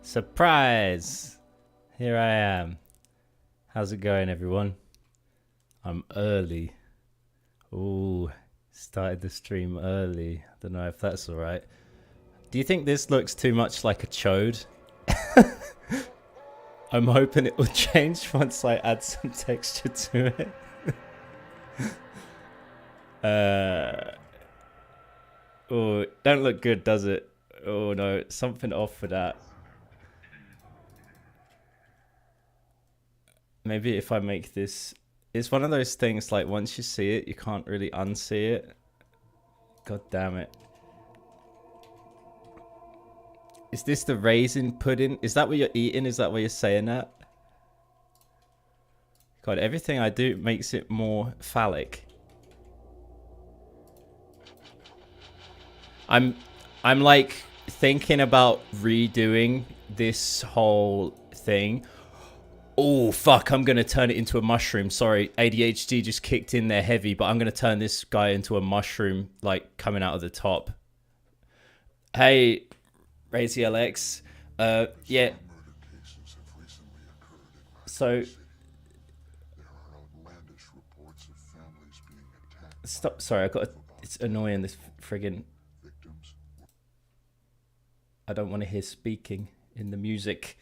Surprise! Here I am. How's it going, everyone? I'm early. Ooh, started the stream early. Don't know if that's alright. Do you think this looks too much like a chode? I'm hoping it will change once I add some texture to it. Oh, don't look good, does it? Oh no, something off for that. Maybe if I make this... It's one of those things, like, once you see it, you can't really unsee it. God damn it. Is this the raisin pudding? Is that what you're eating? Is that what you're saying that? God, everything I do makes it more phallic. I'm like thinking about redoing this whole thing. Oh, fuck, I'm going to turn it into a mushroom. Sorry, ADHD just kicked in there heavy, but I'm going to turn this guy into a mushroom, like, coming out of the top. Hey, Razy LX. Yeah. So... Stop, sorry, it's annoying, this friggin'... I don't want to hear speaking in the music.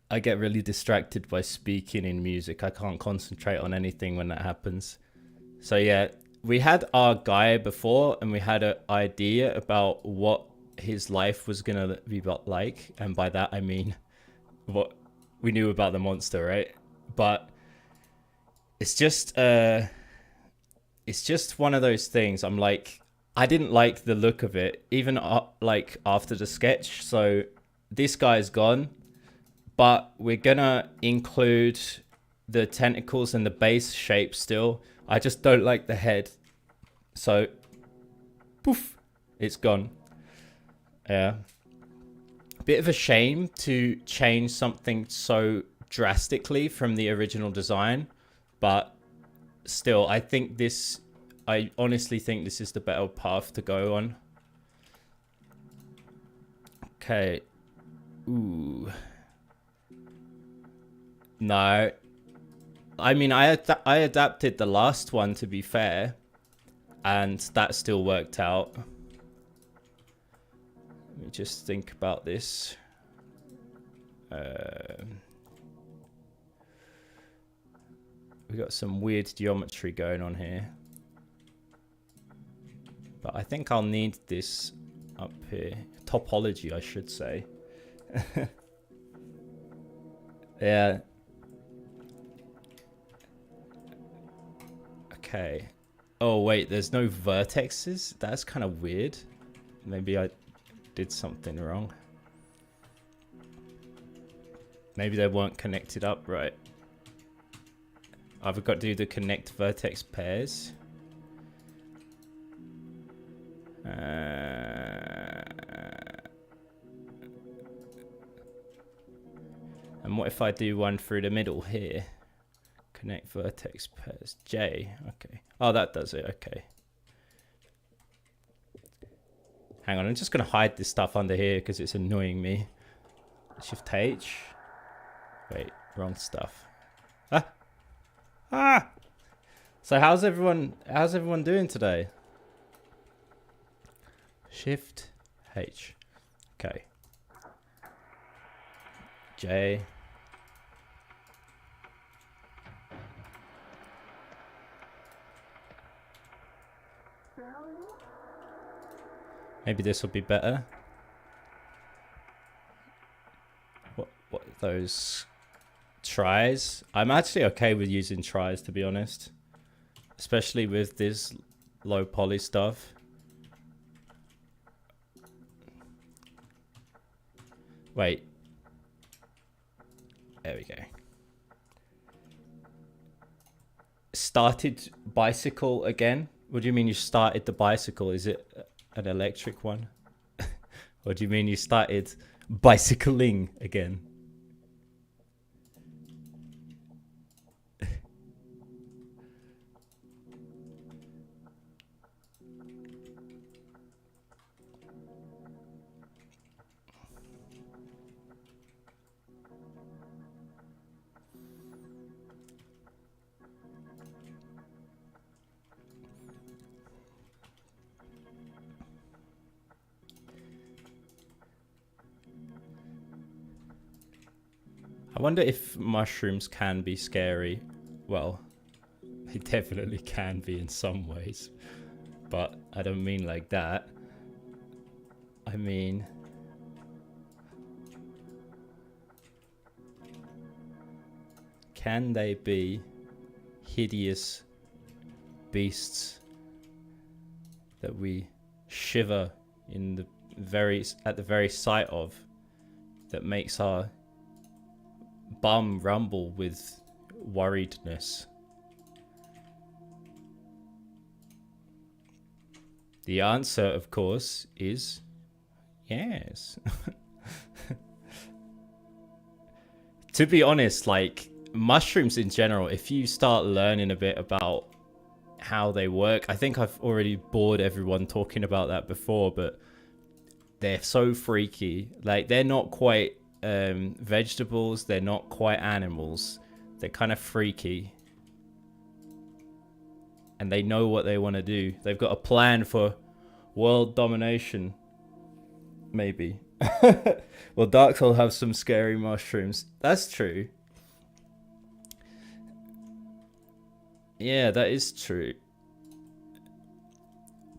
I get really distracted by speaking in music. I can't concentrate on anything when that happens. So yeah, we had our guy before and we had an idea about what his life was going to be like. And by that, I mean what we knew about the monster, right? But it's just one of those things. I'm like, I didn't like the look of it, even like after the sketch. So this guy's gone. But we're gonna include the tentacles and the base shape still. I just don't like the head. So, poof, it's gone. Yeah. Bit of a shame to change something so drastically from the original design. But still, I honestly think this is the better path to go on. Okay. Ooh. No, I mean, I adapted the last one, to be fair, and that still worked out. Let me just think about this. We got some weird geometry going on here, but I think I'll need this up here. Topology, I should say. Yeah. Okay. Oh, wait, there's no vertexes? That's kind of weird. Maybe I did something wrong. Maybe they weren't connected up right. I've got to do the connect vertex pairs. And what if I do one through the middle here? Connect vertex pairs. J. Okay. Oh, that does it. Okay. Hang on. I'm just going to hide this stuff under here because it's annoying me. Shift H. Wait. Wrong stuff. Ah. Ah. So how's everyone doing today? Shift H. Okay. J. Maybe this will be better. What those tries? I'm actually okay with using tries, to be honest. Especially with this low poly stuff. Wait. There we go. Started bicycle again? What do you mean you started the bicycle? Is it an electric one? Or do you mean you started bicycling again? I wonder if mushrooms can be scary. Well, they definitely can be in some ways, but I don't mean like that. I mean, can they be hideous beasts that we shiver in the at the very sight of, that makes our bum rumble with worriedness? The answer, of course, is yes. To be honest, like mushrooms in general, if you start learning a bit about how they work, I think I've already bored everyone talking about that before, but they're so freaky. Like, they're not quite vegetables, they're not quite animals, they're kind of freaky, and they know what they want to do. They've got a plan for world domination, maybe. Well, Dark Soul have some scary mushrooms. That's true. Yeah, that is true.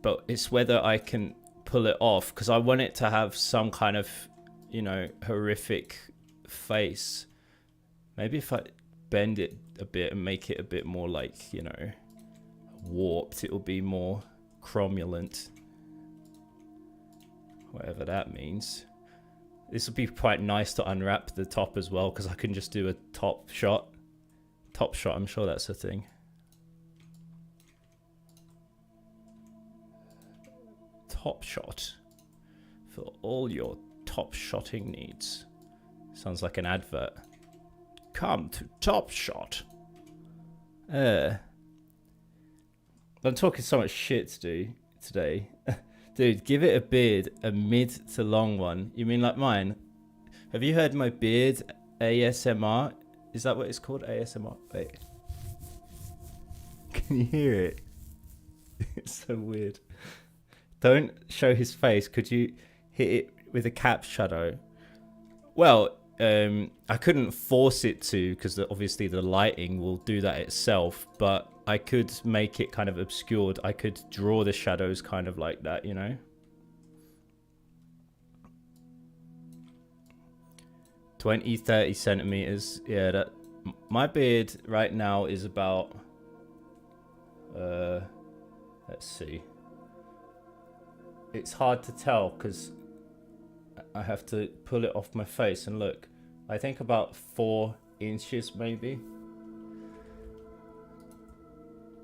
But it's whether I can pull it off, because I want it to have some kind of, you know, horrific face. Maybe if I bend it a bit and make it a bit more like, you know, warped, it will be more cromulent. Whatever that means. This would be quite nice to unwrap the top as well, because I can just do a top shot. Top shot, I'm sure that's a thing. Top shot. For all your top shotting needs. Sounds like an advert. Come to Top Shot. I'm talking so much shit today. Dude, give it a beard, a mid to long one. You mean like mine? Have you heard my beard ASMR? Is that what it's called? ASMR? Wait. Can you hear it? It's so weird. Don't show his face. Could you hit it with a cap shadow? Well, I couldn't force it to, because obviously the lighting will do that itself, but I could make it kind of obscured. I could draw the shadows kind of like that, you know? 20-30 centimeters. Yeah, that my beard right now is about let's see. It's hard to tell because I have to pull it off my face and look. I think about 4 inches maybe.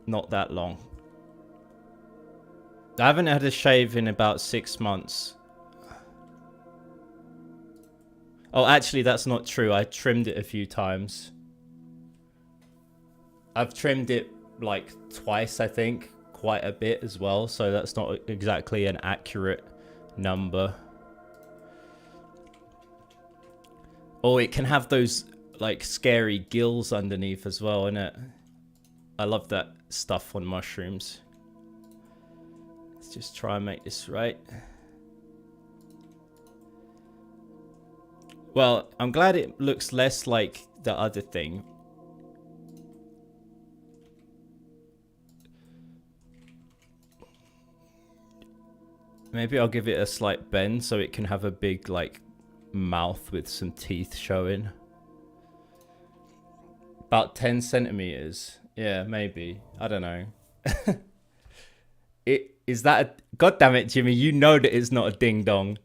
Not that long. I haven't had a shave in about 6 months. Oh, actually, that's not true. I trimmed it a few times. I've trimmed it like twice, I think. Quite a bit as well. So that's not exactly an accurate number. Oh, it can have those like scary gills underneath as well, innit? I love that stuff on mushrooms. Let's just try and make this right. Well, I'm glad it looks less like the other thing. Maybe I'll give it a slight bend so it can have a big like mouth with some teeth showing. About 10 centimeters. Yeah, maybe. I don't know. Is that a... God damn it, Jimmy. You know that it's not a ding dong.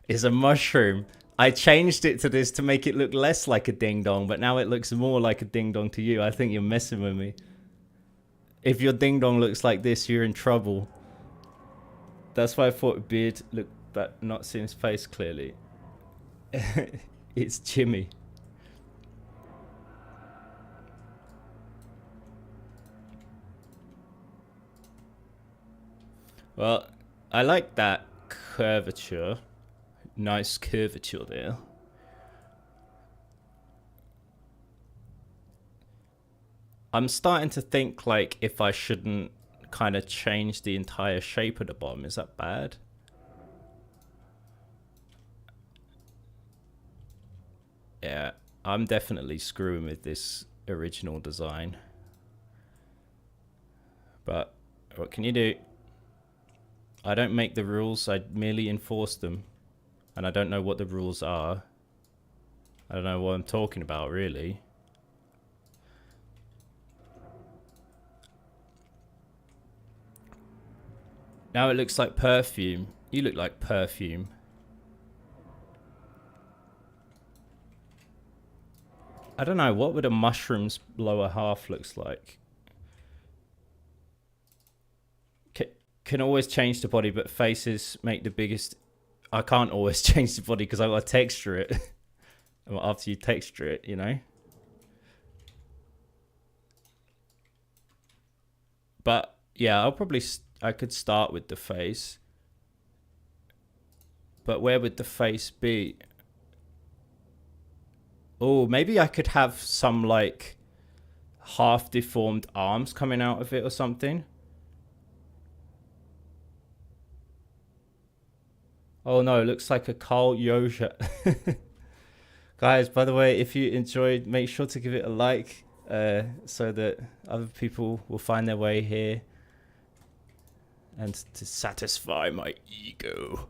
It's a mushroom. I changed it to this to make it look less like a ding dong, but now it looks more like a ding dong to you. I think you're messing with me. If your ding dong looks like this, you're in trouble. That's why I thought beard looked, but not seeing his face clearly. It's Jimmy. Well, I like that curvature. Nice curvature there. I'm starting to think like if I shouldn't kind of change the entire shape of the bomb. Is that bad? Yeah, I'm definitely screwing with this original design. But what can you do? I don't make the rules, I merely enforce them. And I don't know what the rules are. I don't know what I'm talking about, really. Now it looks like perfume. You look like perfume. I don't know, what would a mushroom's lower half looks like? Can always change the body, but faces make the biggest... I can't always change the body because I gotta texture it. After you texture it, you know? But yeah, I could start with the face. But where would the face be? Oh, maybe I could have some like half deformed arms coming out of it or something. Oh no, it looks like a Carl Yoja. Guys, by the way, if you enjoyed, make sure to give it a like so that other people will find their way here. And to satisfy my ego.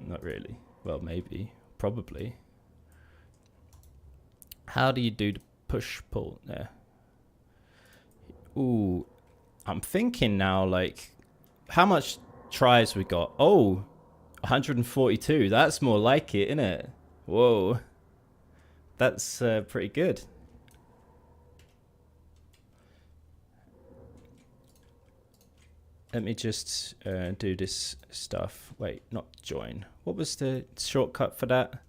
Not really. Well, maybe. Probably. How do you do the push-pull there? Ooh. I'm thinking now, like... How much tries we got? Oh, 142. That's more like it, isn't it? Whoa. That's pretty good. Let me just do this stuff. Wait, not join. What was the shortcut for that?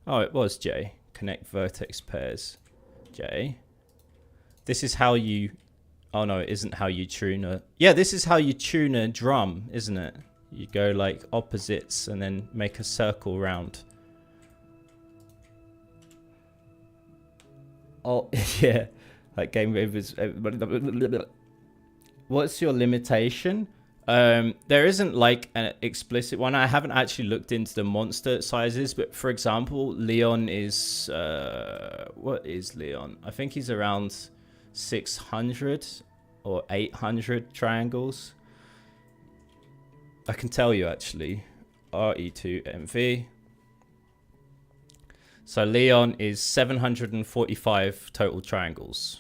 Oh, it was J. Connect vertex pairs. J. This is how you... Oh no, it isn't how you tune a... Yeah, this is how you tune a drum, isn't it? You go like opposites and then make a circle round. Oh, yeah. Like game overs. What's your limitation? There isn't like an explicit one. I haven't actually looked into the monster sizes, but for example, Leon is... what is Leon? I think he's around 600 or 800 triangles. I can tell you actually. RE2MV. So Leon is 745 total triangles.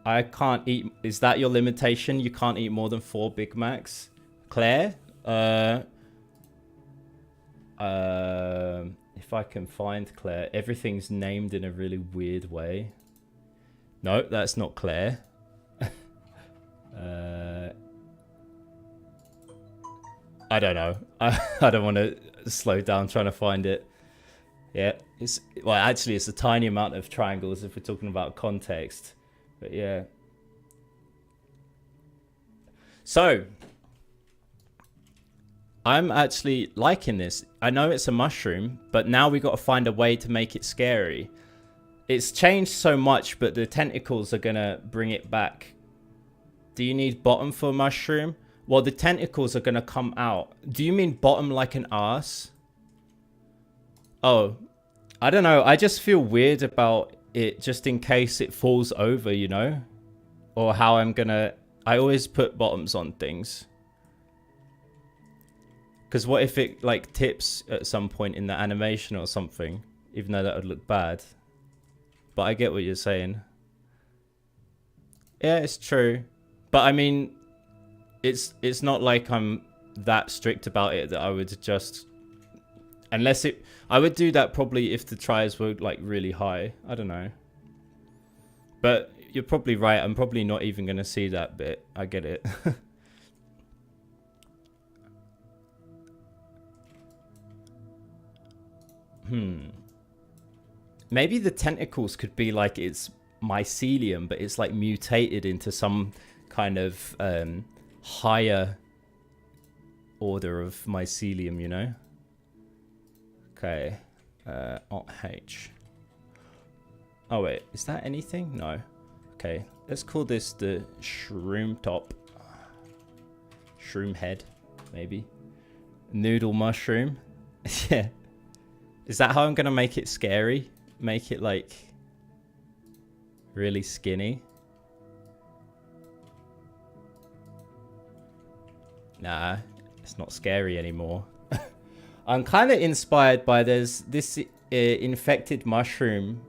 I can't eat... Is that your limitation? You can't eat more than 4 Big Macs? Claire? If I can find Claire. Everything's named in a really weird way. No, that's not Claire. I don't know. I don't want to slow down trying to find it. Yeah, it's... Well, actually, it's a tiny amount of triangles if we're talking about context. But yeah. So, I'm actually liking this. I know it's a mushroom, but now we got to find a way to make it scary. It's changed so much, but the tentacles are going to bring it back. Do you need bottom for a mushroom? Well, the tentacles are going to come out. Do you mean bottom like an ass? Oh, I don't know. I just feel weird about it just in case it falls over, you know? Or how I'm gonna... I always put bottoms on things. Because what if it like tips at some point in the animation or something? Even though that would look bad. But I get what you're saying. Yeah, it's true. But I mean, it's not like I'm that strict about it that I would just... Unless it... I would do that probably if the tries were like really high. I don't know. But you're probably right. I'm probably not even going to see that bit. I get it. Maybe the tentacles could be like it's mycelium, but it's like mutated into some kind of higher order of mycelium, you know? Okay. Alt H. Oh wait, is that anything? No. Okay, let's call this the shroom top. Shroom head. maybe. Noodle mushroom. Yeah. Is that how I'm gonna make it scary? Make it like really skinny? Nah, it's not scary anymore. I'm kind of inspired by this infected mushroom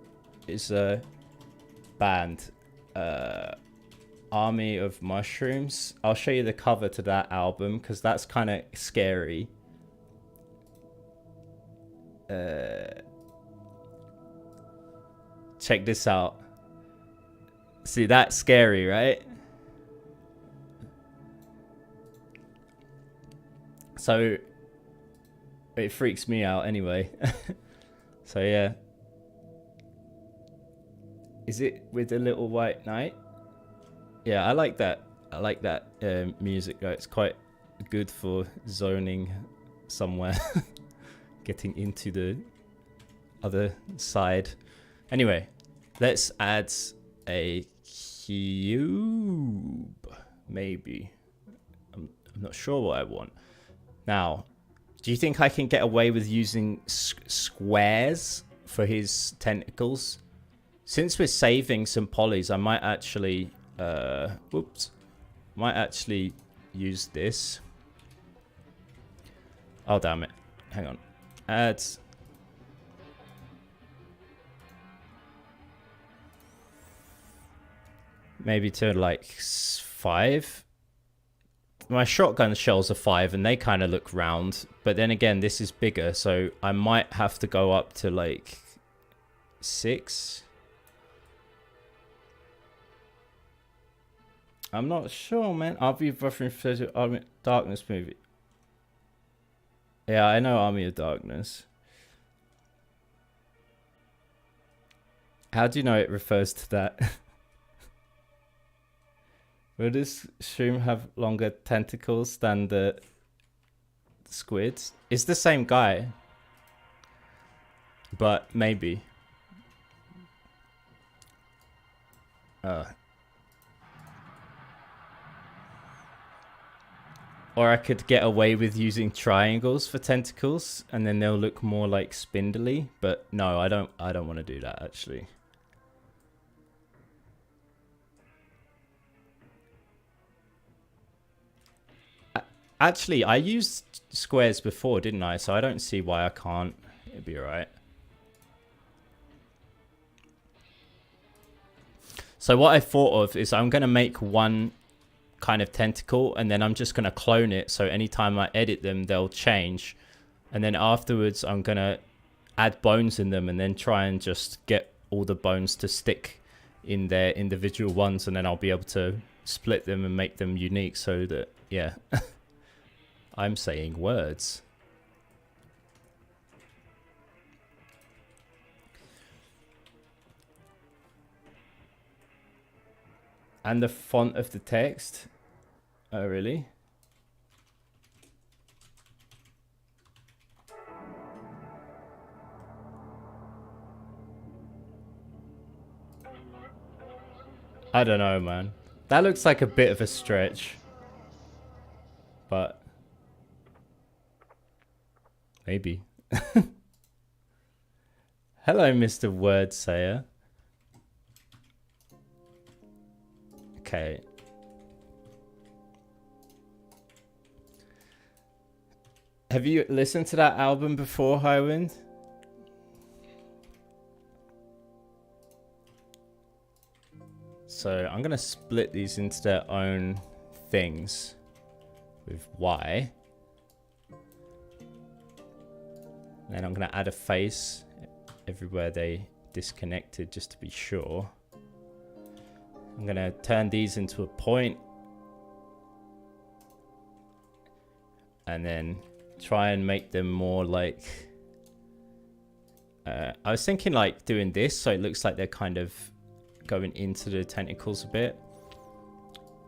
is a band. Army of Mushrooms. I'll show you the cover to that album because that's kind of scary. Check this out. See, that's scary, right? So it freaks me out anyway. So yeah. Is it with the little white knight? Yeah, I like that. I like that music. It's quite good for zoning somewhere. Getting into the other side. Anyway, let's add a cube. Maybe. I'm not sure what I want. Now, do you think I can get away with using squares for his tentacles? Since we're saving some polys, I might actually... might actually use this. Oh, damn it. Hang on. Add... maybe to like 5. My shotgun shells are 5 and they kind of look round. But then again, this is bigger. So I might have to go up to like 6. I'm not sure, man. I'll be buffering for Army of Darkness movie. Yeah, I know Army of Darkness. How do you know it refers to that? Will this shroom have longer tentacles than the squids? It's the same guy. But maybe. Or I could get away with using triangles for tentacles and then they'll look more like spindly. But no, I don't want to do that actually. Actually, I used squares before, didn't I? So I don't see why I can't. It'd be alright. So what I thought of is I'm going to make one kind of tentacle and then I'm just going to clone it. So anytime I edit them, they'll change. And then afterwards, I'm going to add bones in them and then try and just get all the bones to stick in their individual ones. And then I'll be able to split them and make them unique so that, yeah. I'm saying words. And the font of the text. Oh, really? I don't know, man. That looks like a bit of a stretch. But... maybe. Hello, Mr. Word Sayer. Okay. Have you listened to that album before, Highwind? So I'm going to split these into their own things with Y. Then I'm going to add a face everywhere they disconnected just to be sure. I'm going to turn these into a point. And then try and make them more like... I was thinking like doing this so it looks like they're kind of going into the tentacles a bit.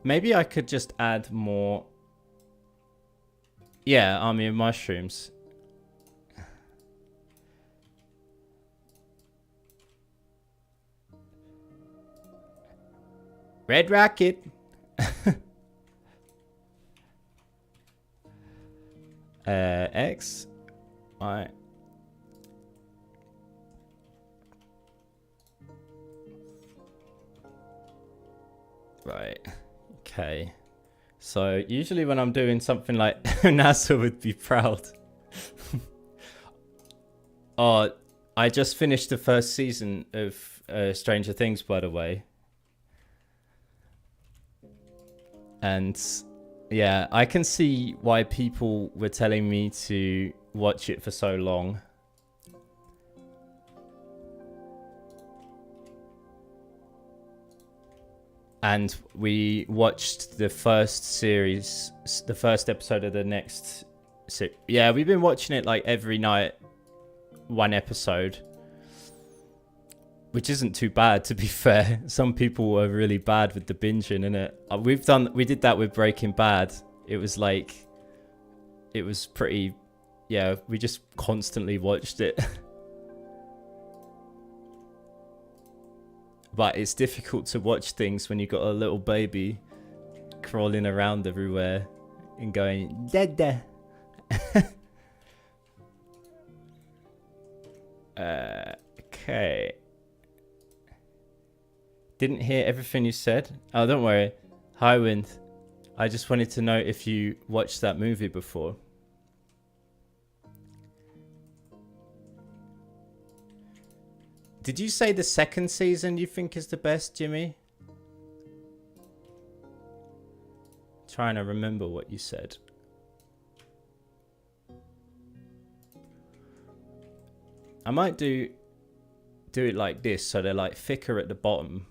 Maybe I could just add more... yeah, Army of Mushrooms. Red Rocket. X. Y. Right. Okay. So usually when I'm doing something like NASA would be proud. Oh, I just finished the first season of Stranger Things, by the way. And yeah, I can see why people were telling me to watch it for so long. And we watched the first series, the first episode of the next. Yeah, we've been watching it like every night, one episode, which isn't too bad, to be fair. Some people were really bad with the binging, innit? We did that with Breaking Bad. It was like, it was pretty, yeah, we just constantly watched it. But it's difficult to watch things when you've got a little baby crawling around everywhere and going, Dada. Okay. Didn't hear everything you said. Oh, don't worry. Hi, Wind. I just wanted to know if you watched that movie before. Did you say the second season you think is the best, Jimmy? Trying to remember what you said. I might do it like this, so they're like thicker at the bottom.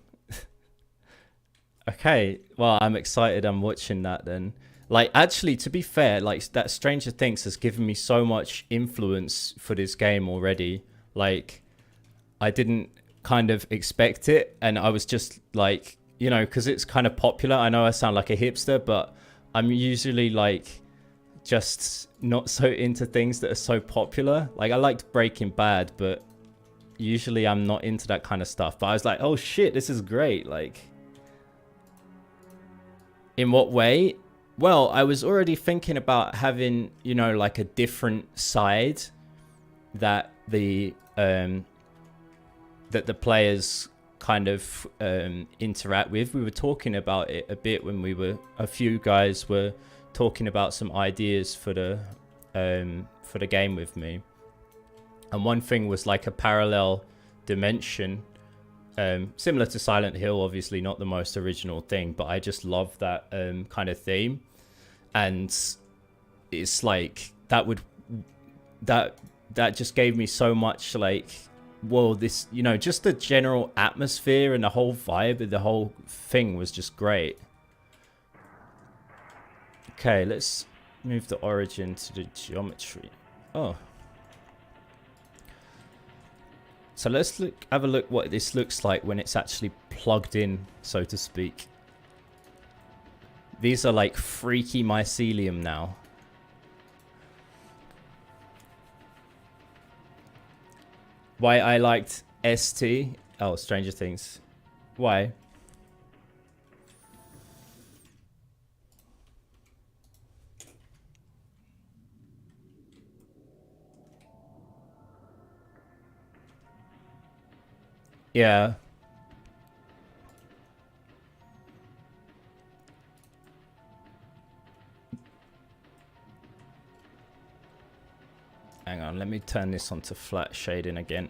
Okay, well, I'm excited I'm watching that then. Like, actually, to be fair, like, that Stranger Things has given me so much influence for this game already. Like, I didn't kind of expect it, and I was just like, you know, because it's kind of popular. I know I sound like a hipster, but I'm usually like just not so into things that are so popular. Like, I liked Breaking Bad, but usually I'm not into that kind of stuff. But I was like, oh shit, this is great. Like, in what way? Well, I was already thinking about having, you know, like a different side that the players kind of interact with. We were talking about it a bit when a few guys were talking about some ideas for the game with me. And one thing was like a parallel dimension, similar to Silent Hill, obviously not the most original thing, but I just love that kind of theme. And it's like that just gave me so much like, whoa, this, you know, just the general atmosphere and the whole vibe of the whole thing was just great. Okay, let's move the origin to the geometry. Oh. So let's have a look what this looks like when it's actually plugged in, so to speak. These are like freaky mycelium now. Why I liked ST? Oh, Stranger Things. Why? Yeah. Hang on, let me turn this onto flat shading again.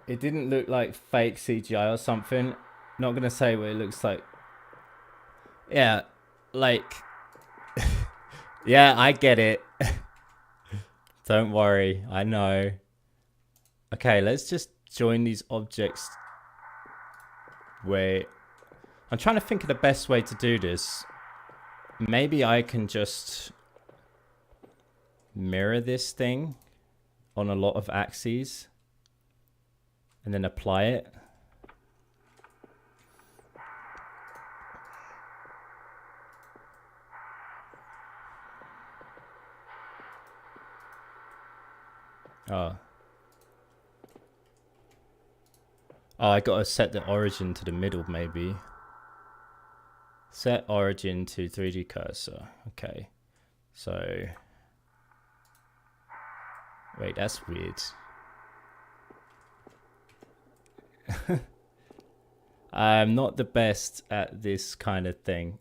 It didn't look like fake CGI or something. Not gonna say what it looks like. Yeah, like... yeah, I get it. Don't worry, I know. Okay, let's just join these objects where... I'm trying to think of the best way to do this. Maybe I can just mirror this thing on a lot of axes and then apply it. Oh. Oh, I gotta set the origin to the middle, maybe. Set origin to 3D cursor. Okay. So... Wait, that's weird. I'm not the best at this kind of thing.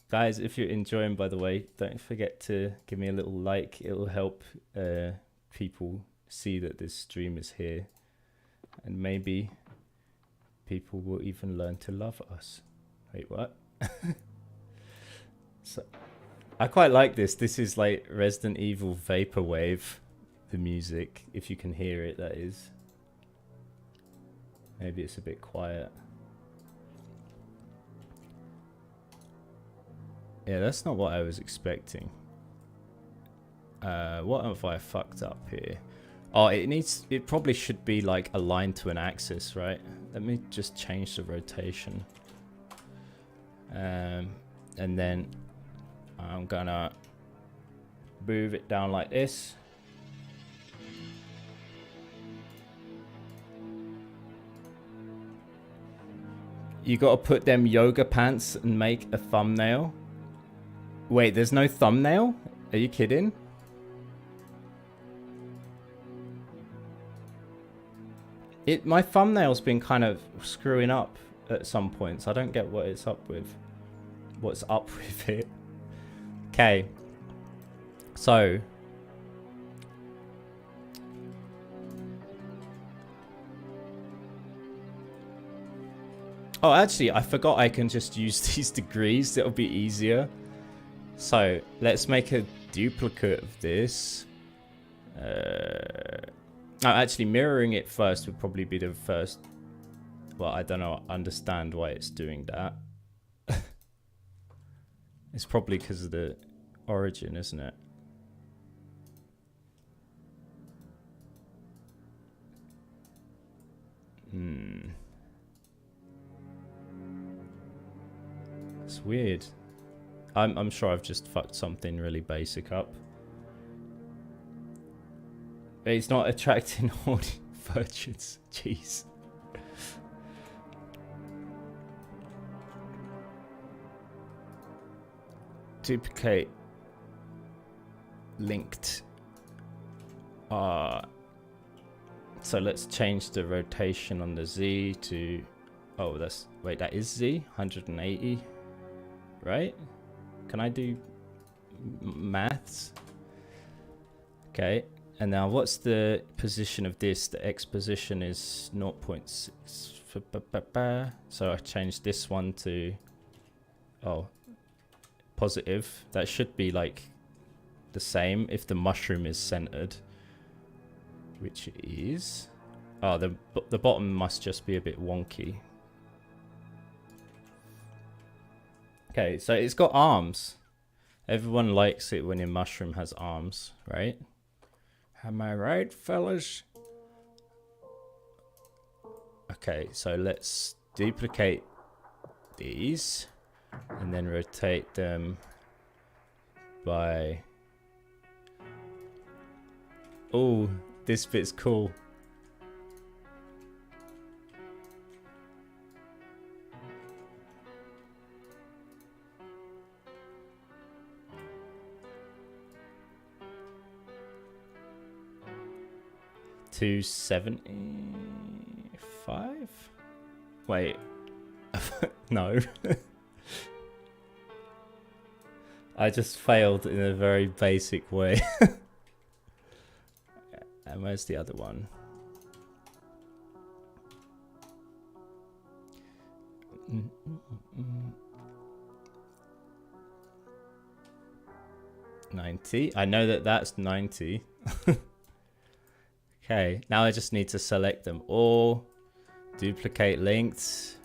Guys, if you're enjoying, by the way, don't forget to give me a little like. It'll help people see that this stream is here. And maybe people will even learn to love us. Wait, what? So, I quite like this. This is like Resident Evil Vaporwave, the music, if you can hear it, that is. Maybe it's a bit quiet. Yeah, that's not what I was expecting. What have I fucked up here? Oh, it probably should be like aligned to an axis, right? Let me just change the rotation. And then I'm gonna move it down like this. You gotta put them yoga pants and make a thumbnail. Wait, there's no thumbnail? Are you kidding? My thumbnail's been kind of screwing up at some points. I don't get what it's up with. What's up with it? Okay. So. Oh, actually, I forgot I can just use these degrees. It'll be easier. So, let's make a duplicate of this. Oh, actually, mirroring it first would probably be the first. Well, I don't know. Understand why it's doing that. It's probably because of the origin, isn't it? It's weird. I'm sure I've just fucked something really basic up. But it's not attracting all the virgins. Jeez. Duplicate. Linked. So let's change the rotation on the Z to... Oh, that's... Wait, that is Z? 180? Right? Can I do maths? Okay. And now what's the position of this? The X position is 0.6. So I changed this one to... Oh. Positive. That should be like the same if the mushroom is centered. Which it is. Oh, the bottom must just be a bit wonky. Okay, so it's got arms. Everyone likes it when a mushroom has arms, right? Am I right, fellas? Okay, so let's duplicate these and then rotate them by... Oh, this bit's cool. $275? Wait. No. I just failed in a very basic way. And where's the other one? $90. I know that that's 90. Okay, now I just need to select them all. Duplicate links.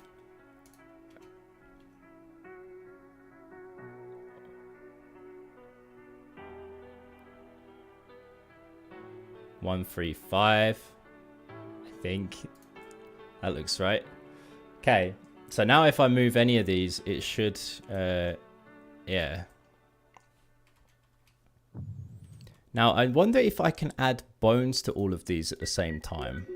One, 3, 5. I think that looks right. Okay, so now if I move any of these, it should, yeah. Now I wonder if I can add bones to all of these at the same time.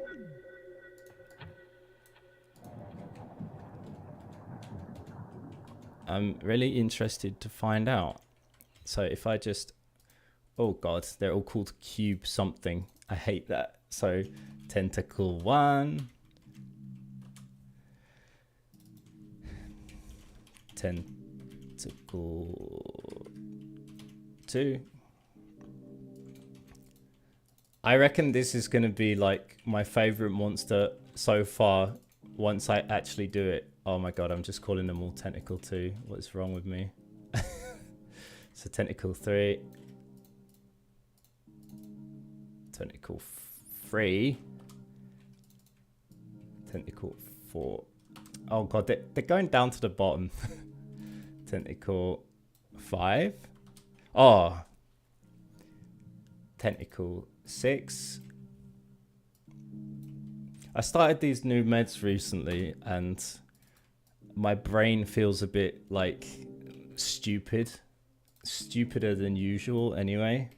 I'm really interested to find out. So if I just, oh god, they're all called cube something. I hate that. So tentacle 1, tentacle 2. I reckon this is going to be like my favorite monster so far once I actually do it. Oh my god, I'm just calling them all tentacle 2. What's wrong with me? So tentacle 3. Tentacle 3. Tentacle 4. Oh god, they're going down to the bottom. Tentacle 5. Oh. Tentacle 6. I started these new meds recently and my brain feels a bit like stupid. Stupider than usual anyway.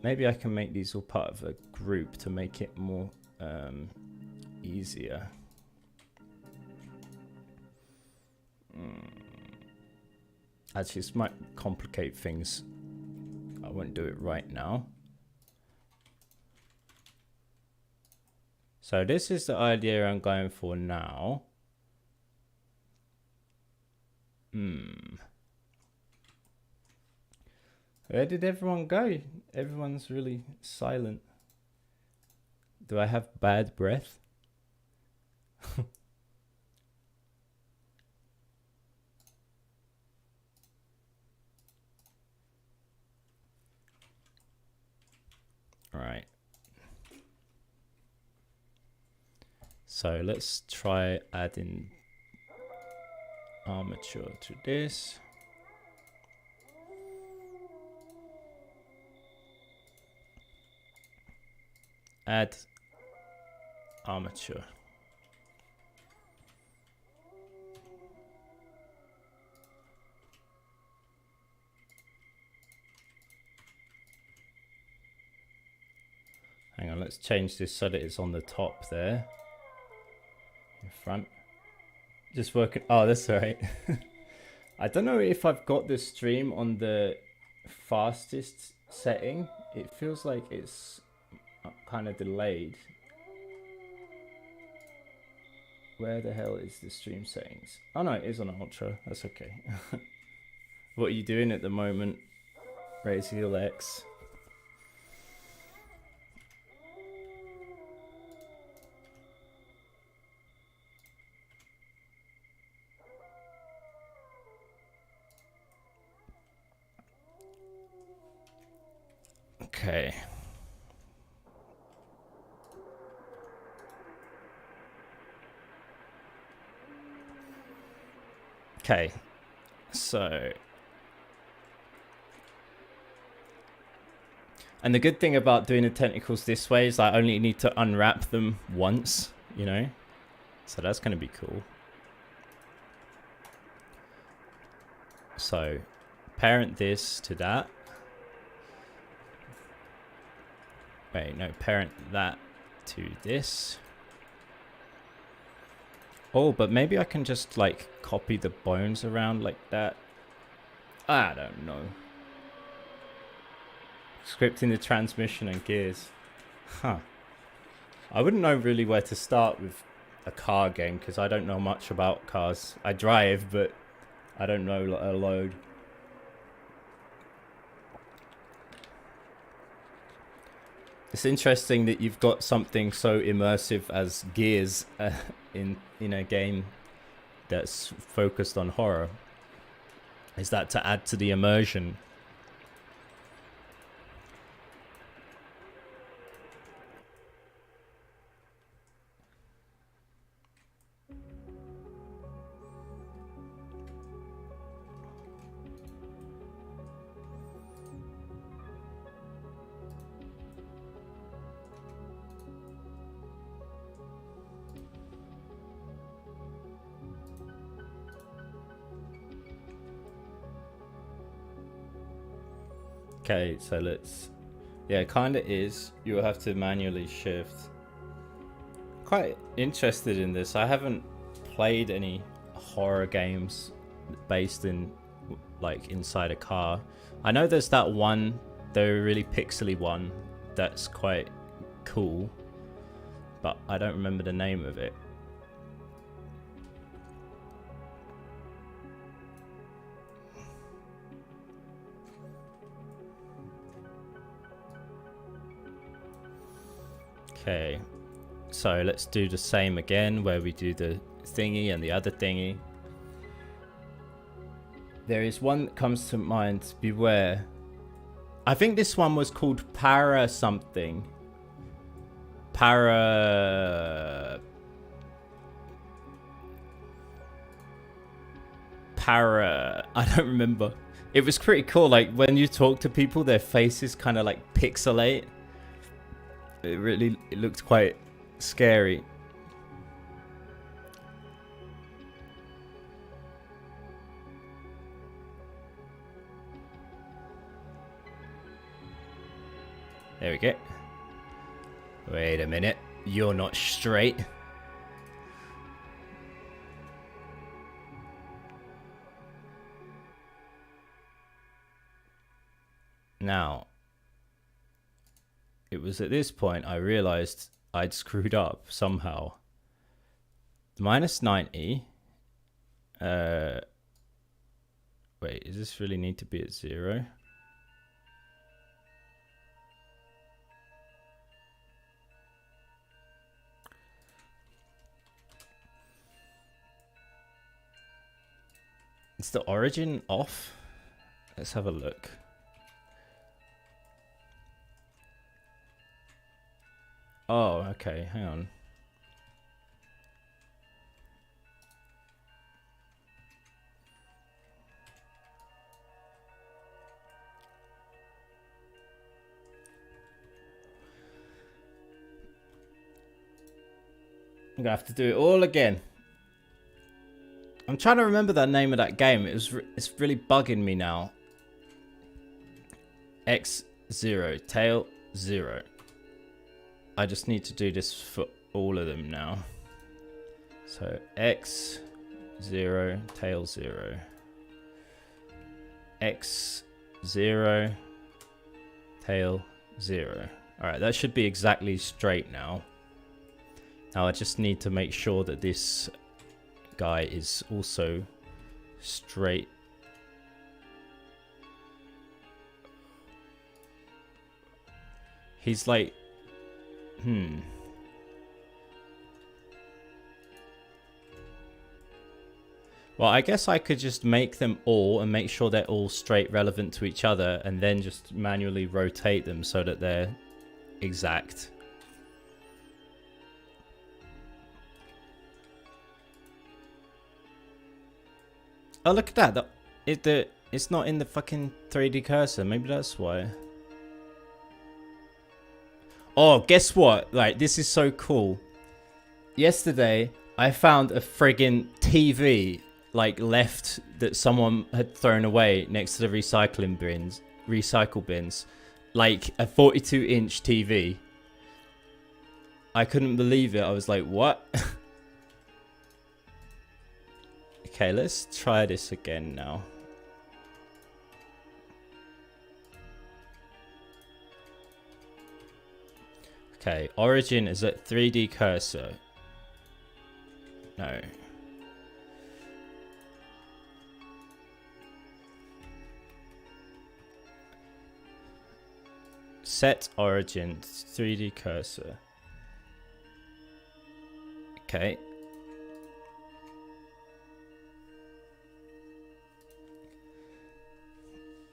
Maybe I can make these all part of a group to make it more easier. Actually, this might complicate things. I won't do it right now. So this is the idea I'm going for now. Where did everyone go? Everyone's really silent. Do I have bad breath? Right. So let's try adding armature to this. Add armature. Hang on, let's change this so that it's on the top there. In front. Just working. Oh, that's all right. I don't know if I've got the stream on the fastest setting. It feels like it's kind of delayed. Where the hell is the stream settings? Oh no, it is on ultra. That's okay. What are you doing at the moment, Raziel X? Okay. Okay. So. And the good thing about doing the tentacles this way is I only need to unwrap them once, you know? So that's going to be cool. So, parent this to that. Wait, no, parent that to this. Oh, but maybe I can just, like, copy the bones around like that. I don't know. Scripting the transmission and gears. Huh. I wouldn't know really where to start with a car game because I don't know much about cars. I drive, but I don't know a load. It's interesting that you've got something so immersive as Gears in a game that's focused on horror. Is that to add to the immersion? Okay, so let's... Yeah, it kind of is. You'll have to manually shift. Quite interested in this. I haven't played any horror games based in, like, inside a car. I know there's that one, the really pixely one, that's quite cool, but I don't remember the name of it. Okay, so let's do the same again, where we do the thingy and the other thingy. There is one that comes to mind, beware. I think this one was called Para something. Para... I don't remember. It was pretty cool, like when you talk to people, their faces kind of like pixelate. It looked quite scary. There we go. Wait a minute. You're not straight. Now, it was at this point I realized I'd screwed up somehow. Minus 90. Wait, does this really need to be at 0? Is the origin off? Let's have a look. Oh, okay, hang on. I'm gonna have to do it all again. I'm trying to remember the name of that game. It's really bugging me now. X0, tail 0. I just need to do this for all of them now. So X0, tail 0. X0, tail 0. Alright, that should be exactly straight now. Now I just need to make sure that this guy is also straight. He's like... Well, I guess I could just make them all and make sure they're all straight relevant to each other and then just manually rotate them so that they're exact. Oh, look at that. It's not in the fucking 3D cursor. Maybe that's why. Oh, guess what? Like, this is so cool. Yesterday, I found a friggin' TV, like, left that someone had thrown away next to the recycle bins. Like, a 42-inch TV. I couldn't believe it. I was like, what? Okay, let's try this again now. Okay, origin is at 3D cursor. No. Set origin 3D cursor. Okay.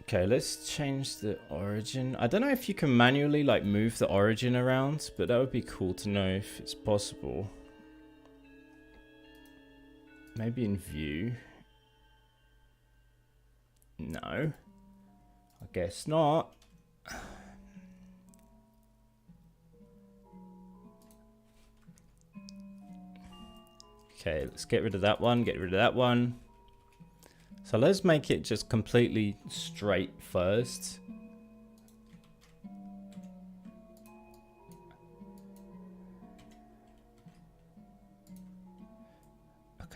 Okay, let's change the origin. I don't know if you can manually like move the origin around, but that would be cool to know if it's possible. Maybe in view. No. I guess not. Okay, let's get rid of that one, get rid of that one. So let's make it just completely straight first.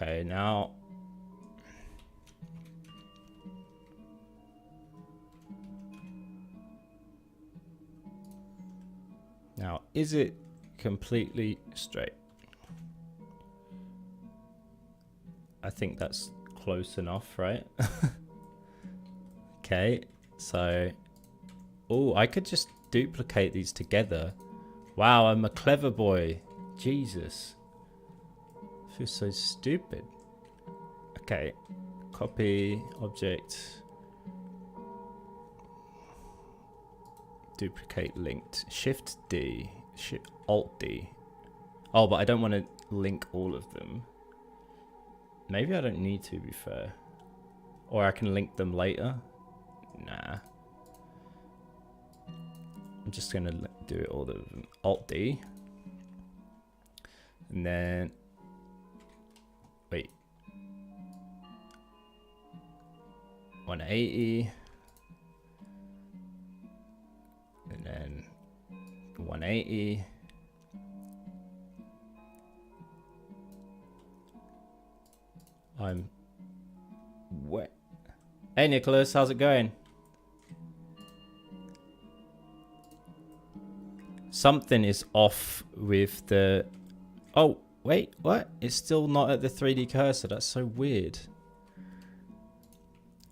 Okay, now is it completely straight? I think that's close enough, right? Okay, so oh, I could just duplicate these together. Wow, I'm a clever boy. Jesus, I feel so stupid. Okay, copy object, duplicate linked, shift D, alt D. Oh, but I don't want to link all of them. Maybe I don't need to, be fair. Or I can link them later. Nah. I'm just gonna do it all the alt D. And then wait. 180. And then 180. I'm wet. Hey Nicholas, how's it going? Something is off with the... Oh, wait, what? It's still not at the 3D cursor. That's so weird.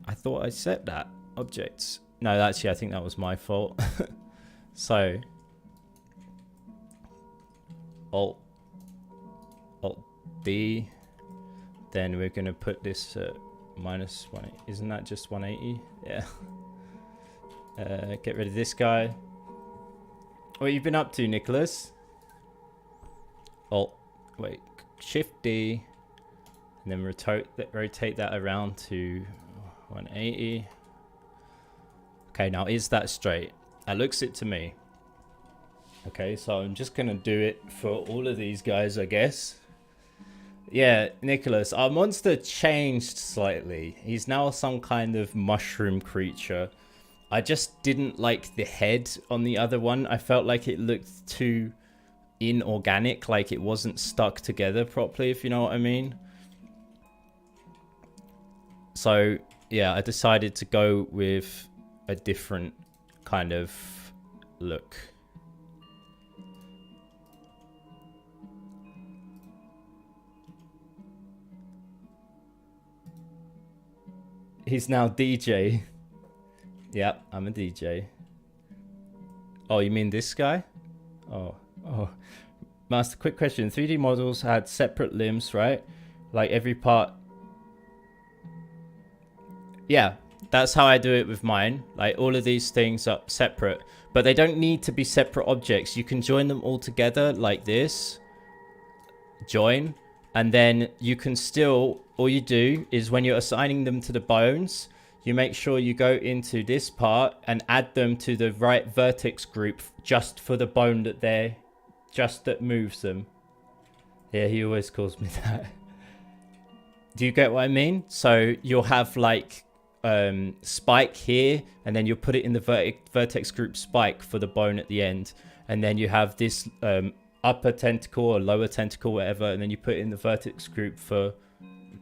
I thought I set that. Objects. No, actually, I think that was my fault. So, Alt D. Then we're going to put this at minus 180. Isn't that just 180? Yeah. Get rid of this guy. What you've been up to, Nicholas? Wait, Shift D, and then rotate that around to 180. Okay, now is that straight? That looks it to me. Okay, so I'm just gonna do it for all of these guys, I guess. Yeah, Nicholas, our monster changed slightly. He's now some kind of mushroom creature. I just didn't like the head on the other one. I felt like it looked too inorganic, like it wasn't stuck together properly, if you know what I mean. So, yeah, I decided to go with a different kind of look. He's now DJ. Yep, I'm a DJ. Oh, you mean this guy? Oh. Master, quick question. 3D models had separate limbs, right? Like every part. Yeah, that's how I do it with mine. Like all of these things are separate, but they don't need to be separate objects. You can join them all together like this. Join. And then you can still, all you do is when you're assigning them to the bones, you make sure you go into this part and add them to the right vertex group just for the bone that moves them. Yeah, he always calls me that. Do you get what I mean? So you'll have like spike here, and then you'll put it in the vertex group spike for the bone at the end. And then you have this upper tentacle or lower tentacle, whatever, and then you put it in the vertex group for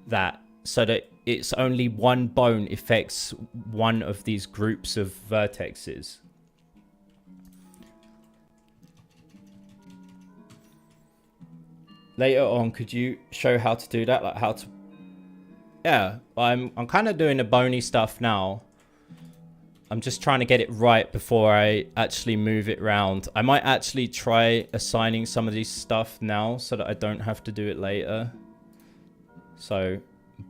that, so that it's only one bone affects one of these groups of vertexes. Later on, could you show how to do that? Like how to... Yeah, I'm kind of doing the bony stuff now. I'm just trying to get it right before I actually move it around. I might actually try assigning some of these stuff now so that I don't have to do it later. So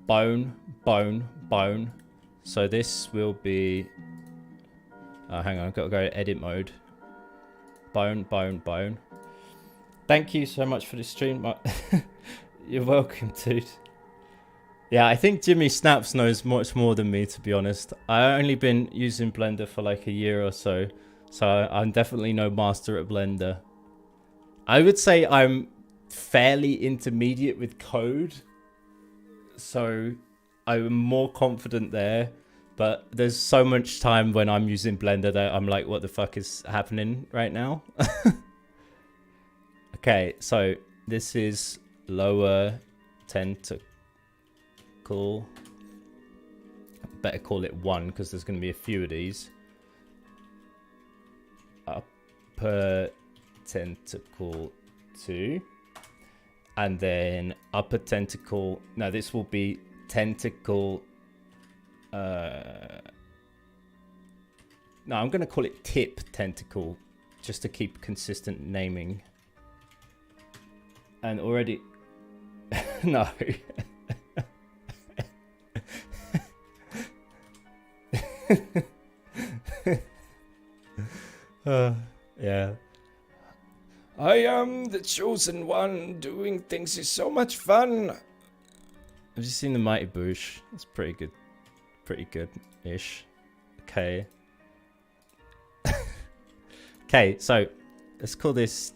bone, bone, bone. So this will be... hang on, I've got to go to edit mode. Bone, bone, bone. Thank you so much for the stream. You're welcome, dude. Yeah, I think Jimmy Snaps knows much more than me, to be honest. I've only been using Blender for like a year or so. So I'm definitely no master at Blender. I would say I'm fairly intermediate with code. So I'm more confident there. But there's so much time when I'm using Blender that I'm like, what the fuck is happening right now? Okay, so this is lower tentacle. tentacle. Better call it 1 because there's going to be a few of these. Upper tentacle 2. And then upper tentacle. No, this will be tentacle. No, I'm going to call it tip tentacle just to keep consistent naming. And already. No. Yeah. I am the chosen one. Doing things is so much fun. Have you seen the Mighty Boosh? It's pretty good. Pretty good-ish. Okay. Okay, so let's call this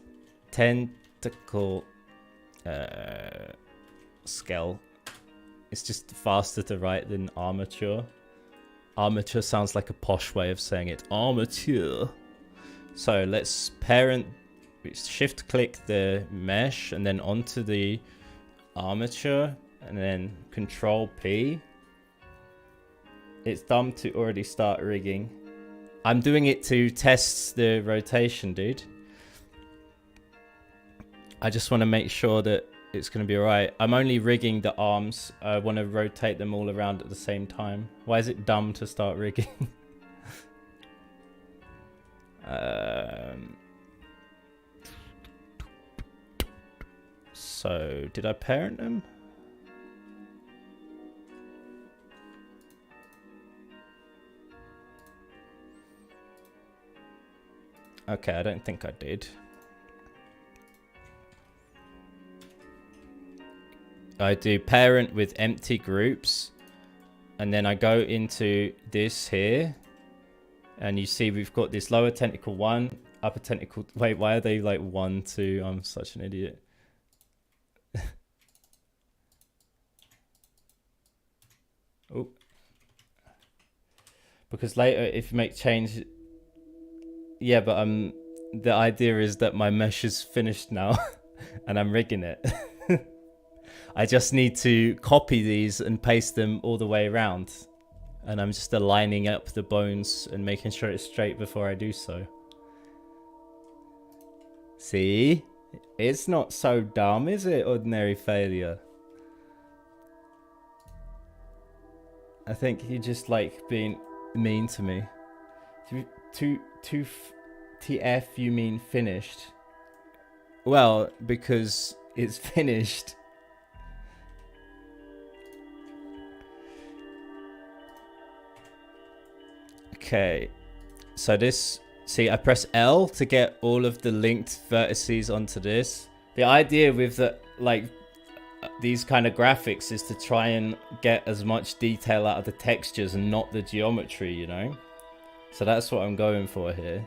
tentacle scale. It's just faster to write than armature. Armature sounds like a posh way of saying it. Armature. So let's parent, shift click the mesh and then onto the armature and then control P. It's dumb to already start rigging. I'm doing it to test the rotation, dude. I just want to make sure that it's going to be alright. I'm only rigging the arms. I want to rotate them all around at the same time. Why is it dumb to start rigging? So, did I parent them? Okay, I don't think I did. I do parent with empty groups. And then I go into this here. And you see we've got this lower tentacle 1, upper tentacle... Wait, why are they like 1, 2? I'm such an idiot. Oh. Because later if you make change... Yeah, but the idea is that my mesh is finished now. And I'm rigging it. I just need to copy these and paste them all the way around. And I'm just aligning up the bones and making sure it's straight before I do so. See? It's not so dumb, is it? Ordinary failure. I think you just like being mean to me. TF you mean finished? Well, because it's finished. Okay, so this, see, I press L to get all of the linked vertices onto this. The idea with the, like, these kind of graphics is to try and get as much detail out of the textures and not the geometry, you know? So that's what I'm going for here.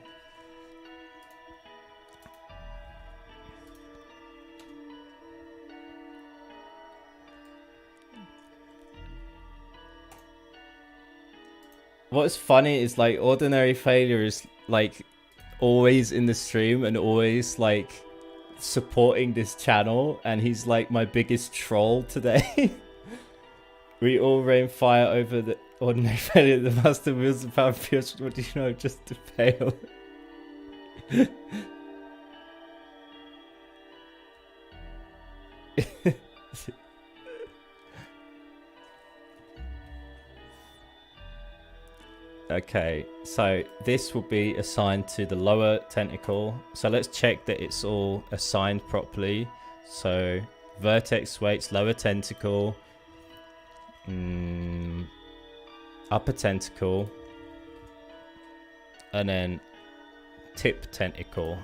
What's funny is like Ordinary Failure is like always in the stream and always like supporting this channel, and he's like my biggest troll today. We all rain fire over the Ordinary Failure. The master wheels the power pierce. What do you know? Just to fail. Okay, so this will be assigned to the lower tentacle. So let's check that it's all assigned properly. So vertex weights, lower tentacle, upper tentacle, and then tip tentacle.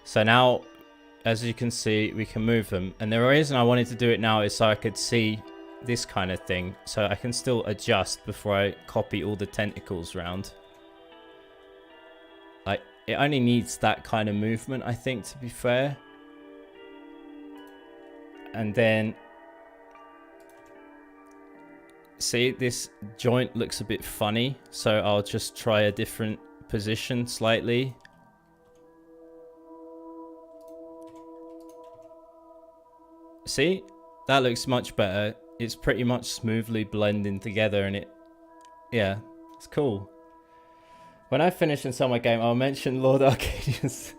So now, as you can see, we can move them. And the reason I wanted to do it now is so I could see this kind of thing, so I can still adjust before I copy all the tentacles around. Like, it only needs that kind of movement, I think, to be fair. And then see, this joint looks a bit funny, so I'll just try a different position slightly. See? That looks much better. It's pretty much smoothly blending together, and yeah, it's cool. When I finish and sell my game, I'll mention Lord Arcadius.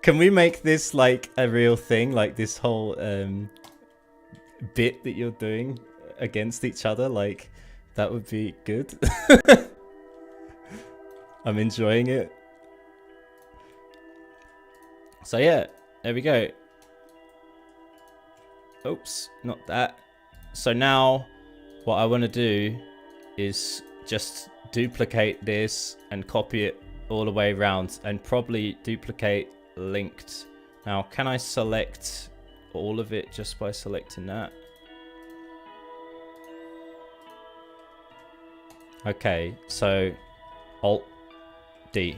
Can we make this like a real thing? Like this whole bit that you're doing against each other? Like, that would be good. I'm enjoying it. So yeah, there we go. Oops, not that. So now what I want to do is just duplicate this and copy it all the way around, and probably duplicate linked. Now, can I select all of it just by selecting that? Okay, so Alt D.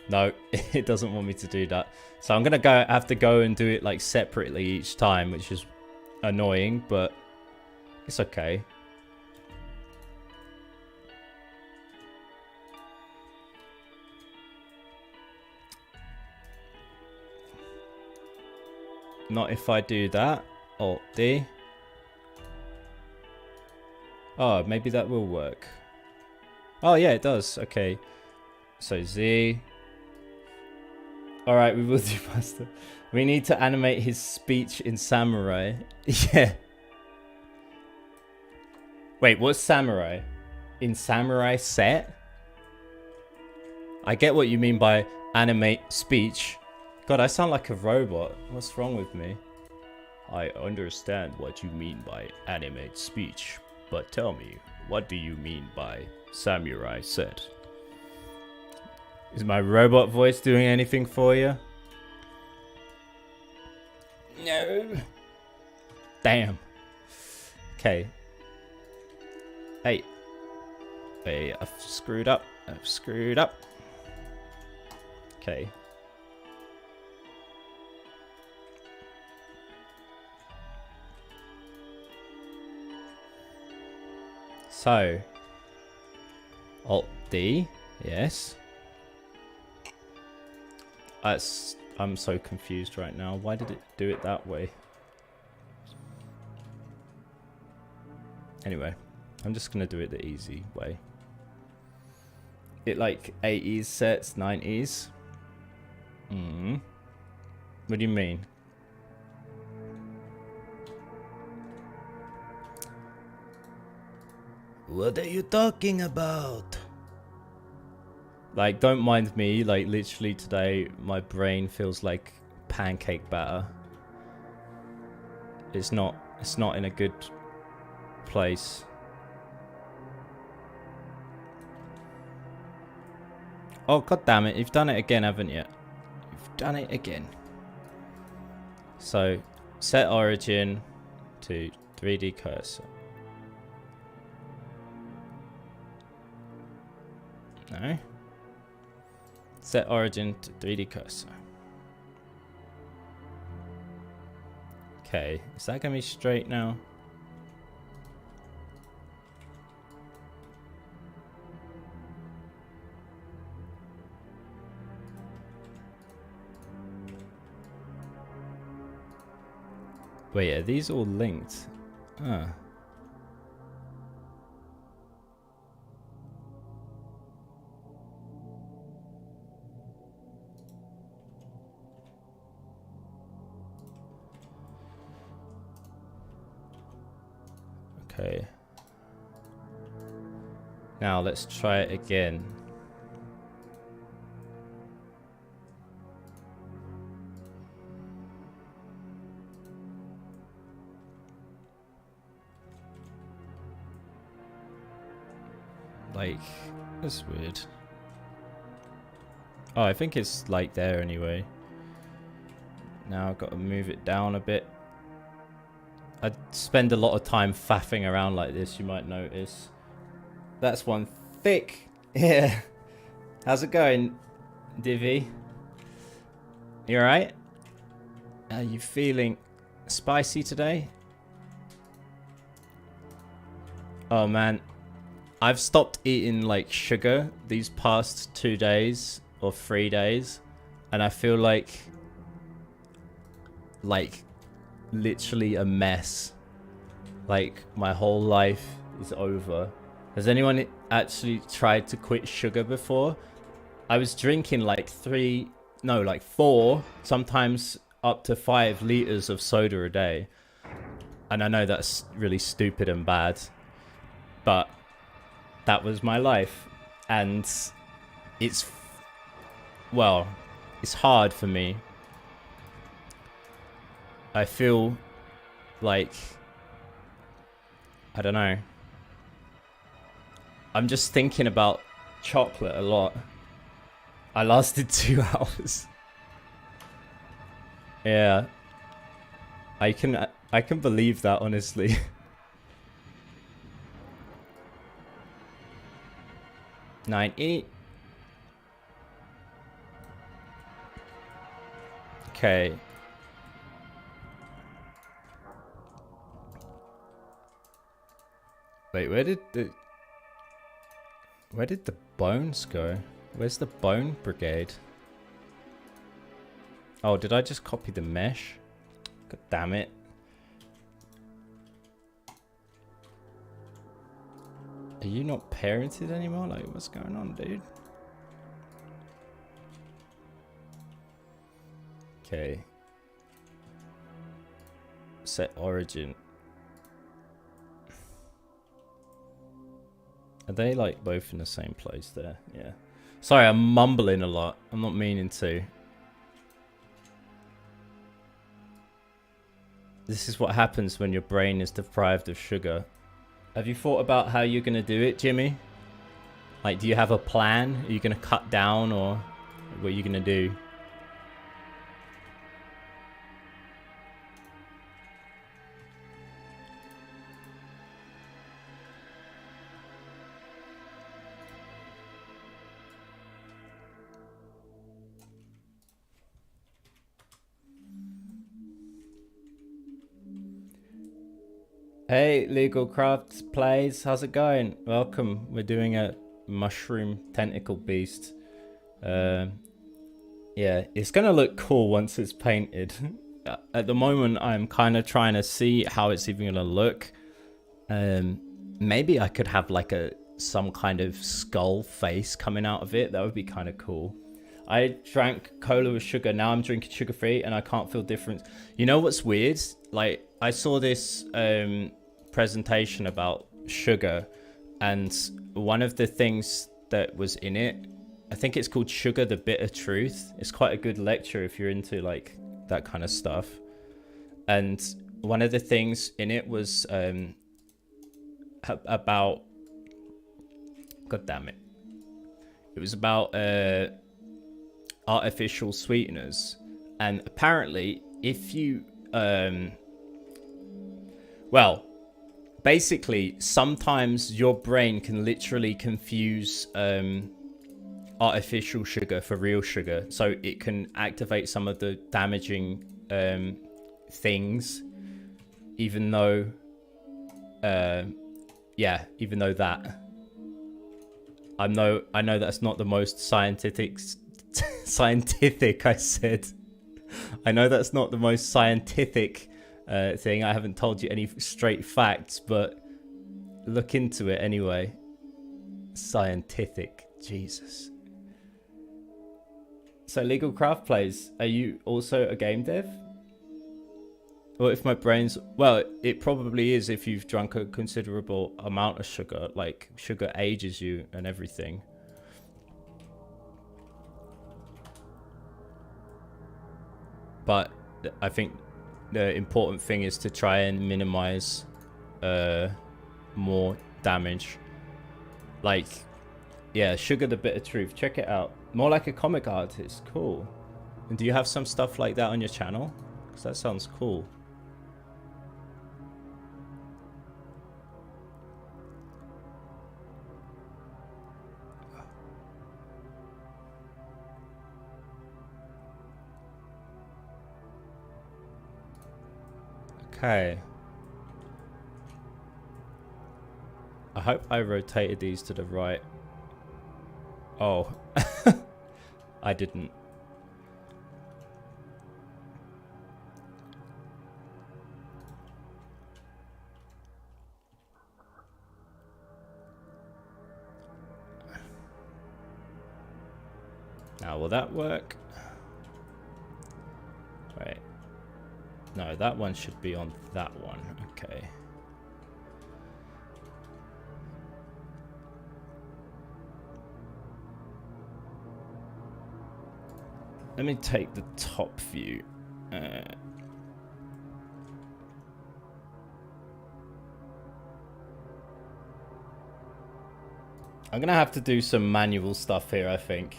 No, it doesn't want me to do that. So I'm gonna have to go and do it like separately each time, which is annoying, but it's okay. Not if I do that. Alt D. Oh, maybe that will work. Oh yeah, it does. Okay. So Z. Alright, we will do faster. We need to animate his speech in Samurai. Yeah. Wait, what's Samurai? In Samurai set? I get what you mean by animate speech. God, I sound like a robot. What's wrong with me? I understand what you mean by animate speech, but tell me, what do you mean by Samurai set? Is my robot voice doing anything for you? No. Damn. Okay. Hey. Hey, I've screwed up. I've screwed up. Okay. So, Alt D, yes. I'm so confused right now. Why did it do it that way? Anyway, I'm just gonna do it the easy way. It like 80s sets, 90s. What do you mean? What are you talking about? Like, don't mind me. Like, literally today, my brain feels like pancake batter. It's not in a good place. Oh, god damn it. You've done it again, haven't you? You've done it again. So, set origin to 3D cursor. No. Set origin to 3D cursor. Okay, is that gonna be straight now? Wait, are these all linked? Ah. Okay. Now let's try it again. Like, that's weird. Oh, I think it's like there anyway. Now I've got to move it down a bit. I spend a lot of time faffing around like this, you might notice. That's one thick. Yeah. How's it going, Divi? You alright? Are you feeling spicy today? Oh man. I've stopped eating like sugar these past 2 days or 3 days. And I feel like literally a mess. Like, my whole life is over. Has anyone actually tried to quit sugar before? I was drinking like 4, sometimes up to 5 liters of soda a day. And I know that's really stupid and bad, but that was my life. And it's hard for me. I feel like, I don't know. I'm just thinking about chocolate a lot. I lasted 2 hours. Yeah. I can believe that, honestly. $9.8. Okay. Wait, where did the bones go? Where's the bone brigade? Oh, did I just copy the mesh? God damn it. Are you not parented anymore? Like, what's going on, dude? Okay. Set origin. Are they like both in the same place there? Yeah. Sorry, I'm mumbling a lot. I'm not meaning to. This is what happens when your brain is deprived of sugar. Have you thought about how you're going to do it, Jimmy? Like, do you have a plan? Are you going to cut down, or what are you going to do? Hey, Legal Crafts Plays, how's it going? Welcome. We're doing a mushroom tentacle beast. Yeah, it's gonna look cool once it's painted. At the moment, I'm kind of trying to see how it's even gonna look. Maybe I could have like some kind of skull face coming out of it. That would be kind of cool. I drank cola with sugar. Now I'm drinking sugar-free and I can't feel difference. You know what's weird? Like, I saw this presentation about sugar, and one of the things that was in it, I think it's called Sugar the Bitter Truth. It's quite a good lecture if you're into like that kind of stuff. And one of the things in it was about, god damn it, it was about artificial sweeteners. And apparently if you basically sometimes your brain can literally confuse artificial sugar for real sugar, so it can activate some of the damaging things, even though even though that I know that's not the most scientific I said. I know that's not the most scientific thing. I haven't told you any straight facts, but look into it anyway. Scientific. Jesus. So, Legal Craft Plays, are you also a game dev? Well, if my brain's... Well, it probably is if you've drunk a considerable amount of sugar. Like, sugar ages you and everything. But I think the important thing is to try and minimize more damage. Like, yeah, Sugar the Bitter Truth. Check it out. More like a comic artist. Cool. And do you have some stuff like that on your channel? Because that sounds cool. Okay. I hope I rotated these to the right. Oh. I didn't. Now, will that work? Wait. No, that one should be on that one. Okay. Let me take the top view. I'm gonna have to do some manual stuff here, I think.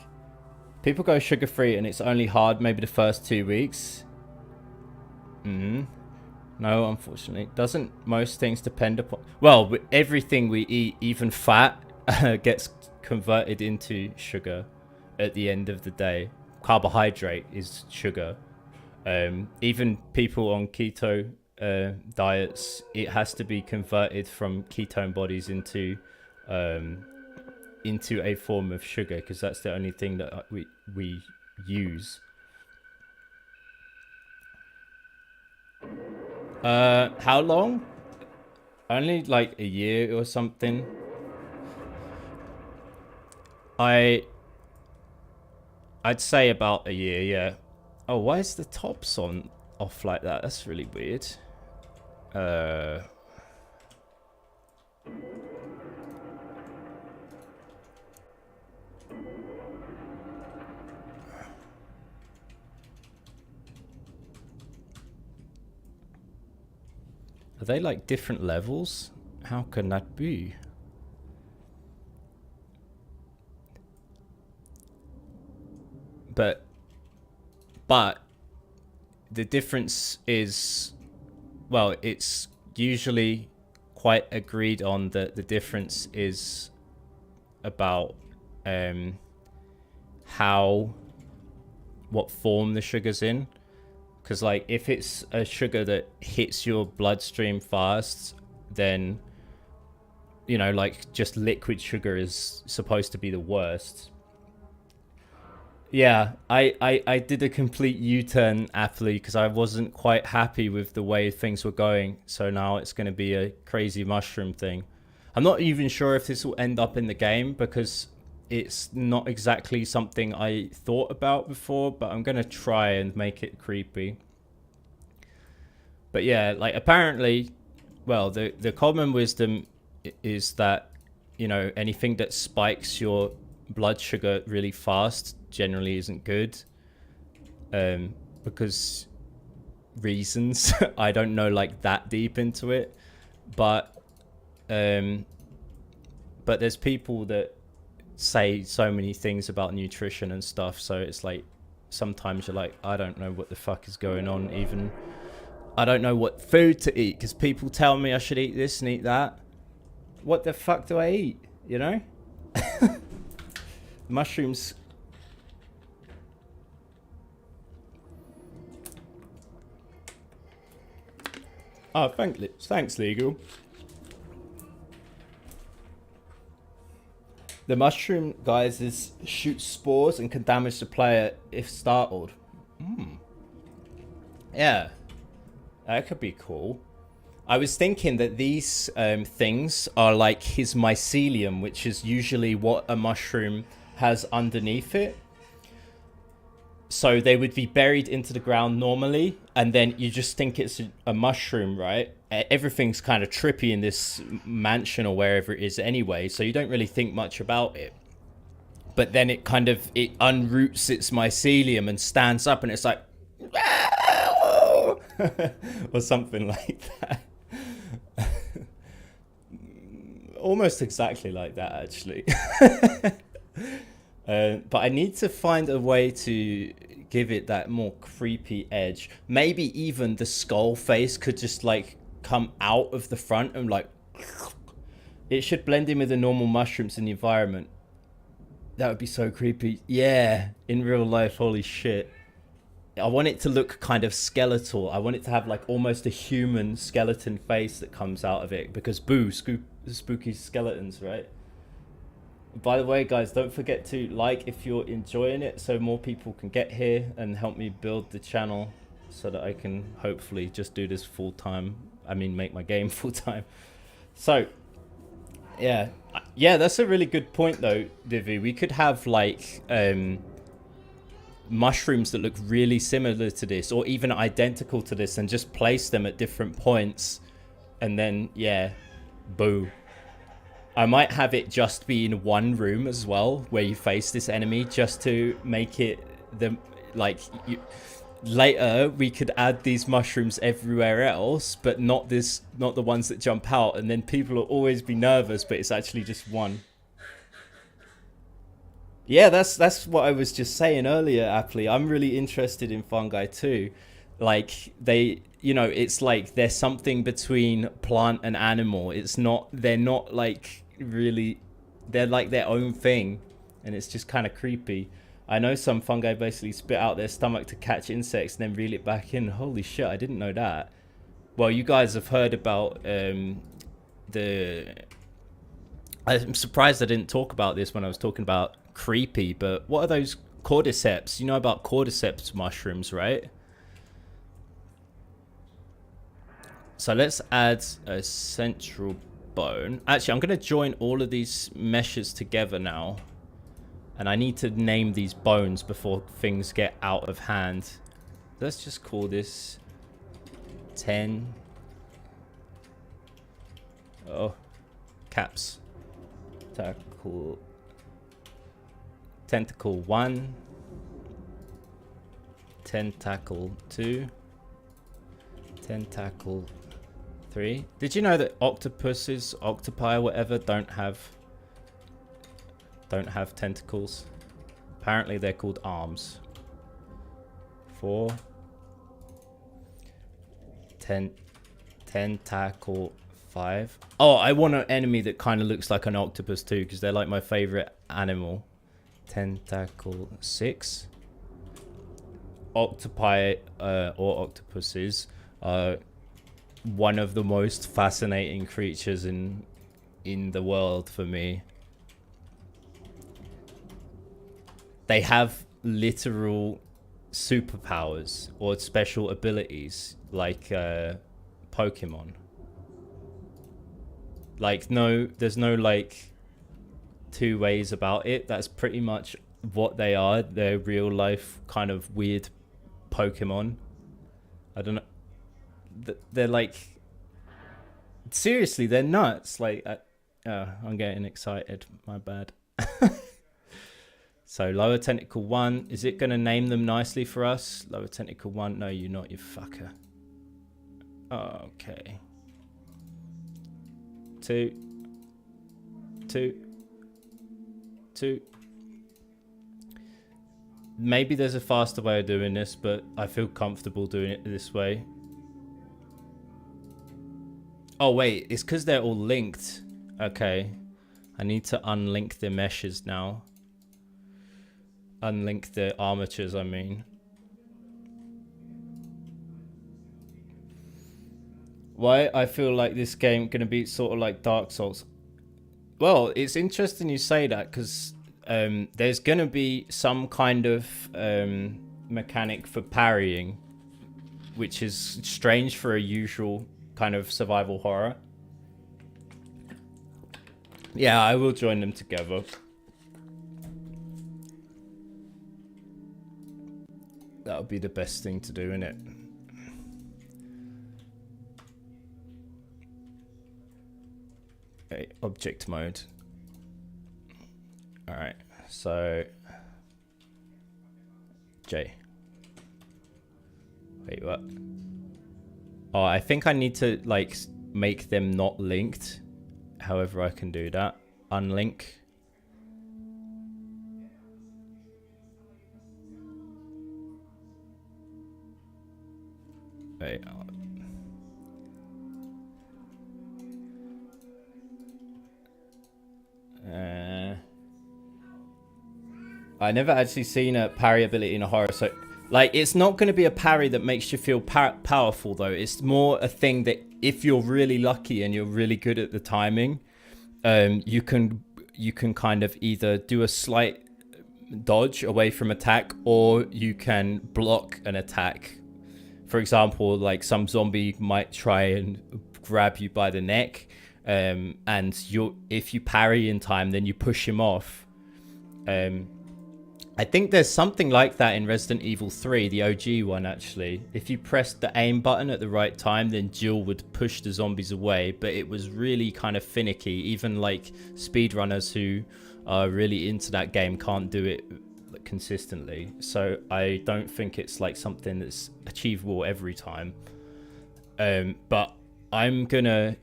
People go sugar-free and it's only hard maybe the first 2 weeks. No, unfortunately. Doesn't most things depend upon... Well, everything we eat, even fat, gets converted into sugar at the end of the day. Carbohydrate is sugar. Even people on keto diets, it has to be converted from ketone bodies into a form of sugar, because that's the only thing that we use. How long? Only like a year or something. I'd say about a year, yeah. Oh, why is the tops on off like that? That's really weird. Are they like different levels? How can that be? But the difference is, well, it's usually quite agreed on that the difference is about what form the sugar's in. Because like if it's a sugar that hits your bloodstream fast, then, you know, like just liquid sugar is supposed to be the worst. Yeah, I did a complete U-turn, aptly, because I wasn't quite happy with the way things were going. So now it's going to be a crazy mushroom thing. I'm not even sure if this will end up in the game, because it's not exactly something I thought about before, but I'm going to try and make it creepy. But yeah, like apparently, well, the common wisdom is that, you know, anything that spikes your blood sugar really fast generally isn't good, because reasons. I don't know like that deep into it, but there's people that say so many things about nutrition and stuff, so it's like sometimes you're like, I don't know what the fuck is going on. Even I don't know what food to eat, because people tell me I should eat this and eat that. What the fuck do I eat, you know? Mushrooms. Oh, thanks, Legal. The mushroom, guys, shoots spores and can damage the player if startled. Yeah, that could be cool. I was thinking that these things are like his mycelium, which is usually what a mushroom has underneath it. So they would be buried into the ground normally, and then you just think it's a mushroom, right? Everything's kind of trippy in this mansion or wherever it is anyway, so you don't really think much about it. But then it unroots its mycelium and stands up, and it's like, or something like that. Almost exactly like that, actually. But I need to find a way to give it that more creepy edge. Maybe even the skull face could just like come out of the front and like, it should blend in with the normal mushrooms in the environment. That would be so creepy. Yeah, in real life, holy shit. I want it to look kind of skeletal. I want it to have like almost a human skeleton face that comes out of it, because spooky skeletons, right? By the way, guys, don't forget to like if you're enjoying it, so more people can get here and help me build the channel, so that I can hopefully just do this full time. I mean, make my game full time. So yeah, that's a really good point though, Divi. We could have like mushrooms that look really similar to this or even identical to this and just place them at different points. And then, yeah, boo. I might have it just be in one room as well, where you face this enemy, just to make it later we could add these mushrooms everywhere else, but not the ones that jump out, and then people will always be nervous, but it's actually just one. Yeah, that's what I was just saying earlier, Aptly. I'm really interested in fungi too. Like it's like they're something between plant and animal. They're not like really, they're like their own thing, and it's just kind of creepy. I know some fungi basically spit out their stomach to catch insects and then reel it back in. Holy shit, I didn't know that. Well, you guys have heard about I'm surprised I didn't talk about this when I was talking about creepy, but what are those cordyceps? You know about cordyceps mushrooms, right? So let's add a central bone. Actually, I'm going to join all of these meshes together now. And I need to name these bones before things get out of hand. Let's just call this 10. Oh, caps. Tentacle 1. Tentacle 2. Tentacle 3. Did you know that octopuses, octopi, whatever, don't have tentacles? Apparently they're called arms. 4. Tentacle 5. Oh, I want an enemy that kind of looks like an octopus too, because they're like my favorite animal. Tentacle 6. Octopi or octopuses are one of the most fascinating creatures in the world for me. They have literal superpowers or special abilities like Pokemon. Like, there's no like two ways about it. That's pretty much what they are. They're real life kind of weird Pokemon. I don't know. They're like, seriously, they're nuts. Like, I'm getting excited. My bad. So lower tentacle 1, is it going to name them nicely for us? Lower tentacle 1, no, you're not, you fucker. Okay. 2. Maybe there's a faster way of doing this, but I feel comfortable doing it this way. Oh wait, it's because they're all linked. Okay. I need to unlink the meshes now. Unlink the armatures, I mean. Why I feel like this game gonna be sort of like Dark Souls. Well, it's interesting you say that, because there's gonna be some kind of mechanic for parrying, which is strange for a usual kind of survival horror. Yeah, I will join them together. That would be the best thing to do, innit? Okay, object mode. Alright, so J. Wait, what? Oh, I think I need to like make them not linked. However I can do that. Unlink. Wait. I never actually seen a parry ability in a horror, so like it's not going to be a parry that makes you feel powerful though. It's more a thing that if you're really lucky and you're really good at the timing, you can kind of either do a slight dodge away from attack, or you can block an attack. For example, like some zombie might try and grab you by the neck, and if you parry in time, then you push him off. I think there's something like that in Resident Evil 3, the OG one actually. If you pressed the aim button at the right time, then Jill would push the zombies away, but it was really kind of finicky. Even like speedrunners who are really into that game can't do it consistently. So I don't think it's like something that's achievable every time. But I'm gonna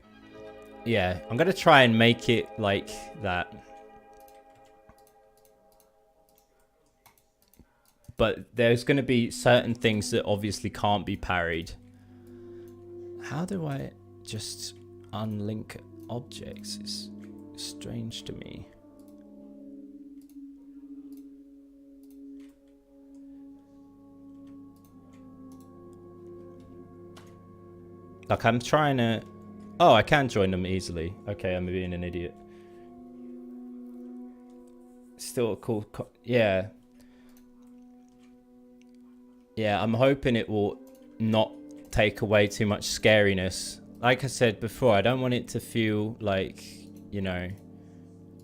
try and make it like that. But there's going to be certain things that obviously can't be parried. How do I just unlink objects? It's strange to me. Like I'm trying to... Oh, I can join them easily. Okay, I'm being an idiot. Still a cool... Yeah. Yeah, I'm hoping it will not take away too much scariness. Like I said before, I don't want it to feel like, you know,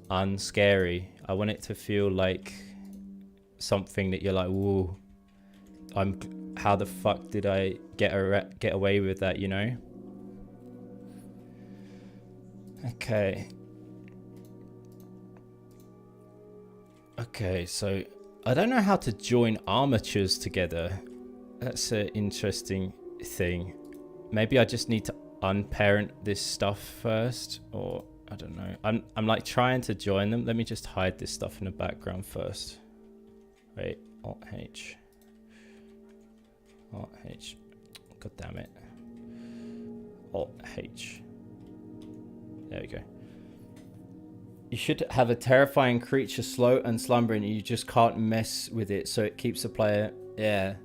unscary. I want it to feel like something that you're like, whoa, how the fuck did I get away with that, you know? Okay. Okay, so I don't know how to join armatures together. That's an interesting thing. Maybe I just need to unparent this stuff first, or I don't know. I'm like trying to join them. Let me just hide this stuff in the background first. Wait, Alt H. Alt H. God damn it. Alt H. There we go. You should have a terrifying creature slow and slumbering. You just can't mess with it, so it keeps the player... Yeah.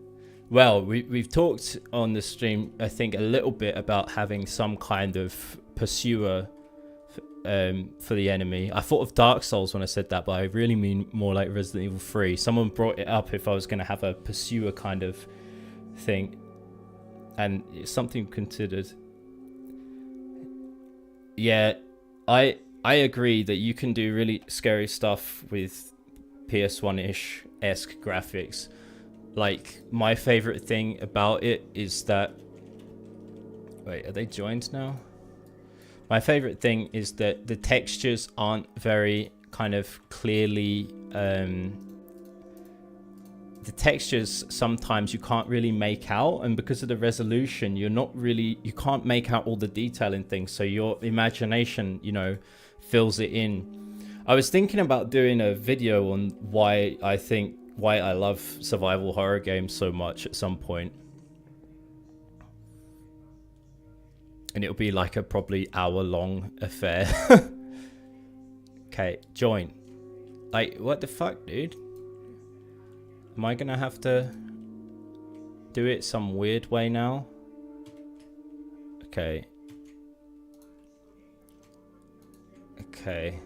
Well, we've talked on the stream, I think, a little bit about having some kind of pursuer for the enemy. I thought of Dark Souls when I said that, but I really mean more like Resident Evil 3. Someone brought it up if I was going to have a pursuer kind of thing. And it's something considered. Yeah, I agree that you can do really scary stuff with PS1-ish-esque graphics. Like, my favorite thing about it is that... Wait, are they joined now? My favorite thing is that the textures aren't very kind of clearly... The textures sometimes you can't really make out, and because of the resolution, you can't make out all the detail in things, so your imagination, you know, fills it in. I was thinking about doing a video on why I love survival horror games so much at some point. And it'll be like a probably hour-long affair. Okay, join. Like, what the fuck, dude? Am I gonna have to do it some weird way now? Okay. Okay.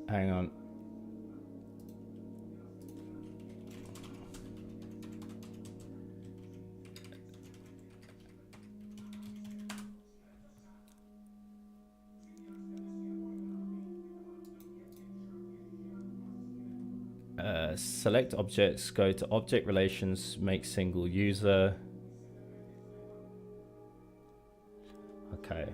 Hang on. Select objects, go to object relations, make single user. Okay.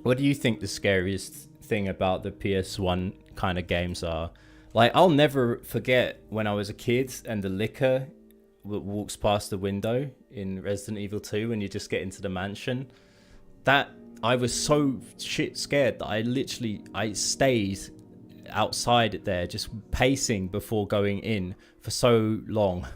What do you think the scariest thing about the PS1 kind of games are? Like, I'll never forget when I was a kid and the licker walks past the window in Resident Evil 2 when you just get into the mansion. That I was so shit scared that I stayed outside there just pacing before going in for so long.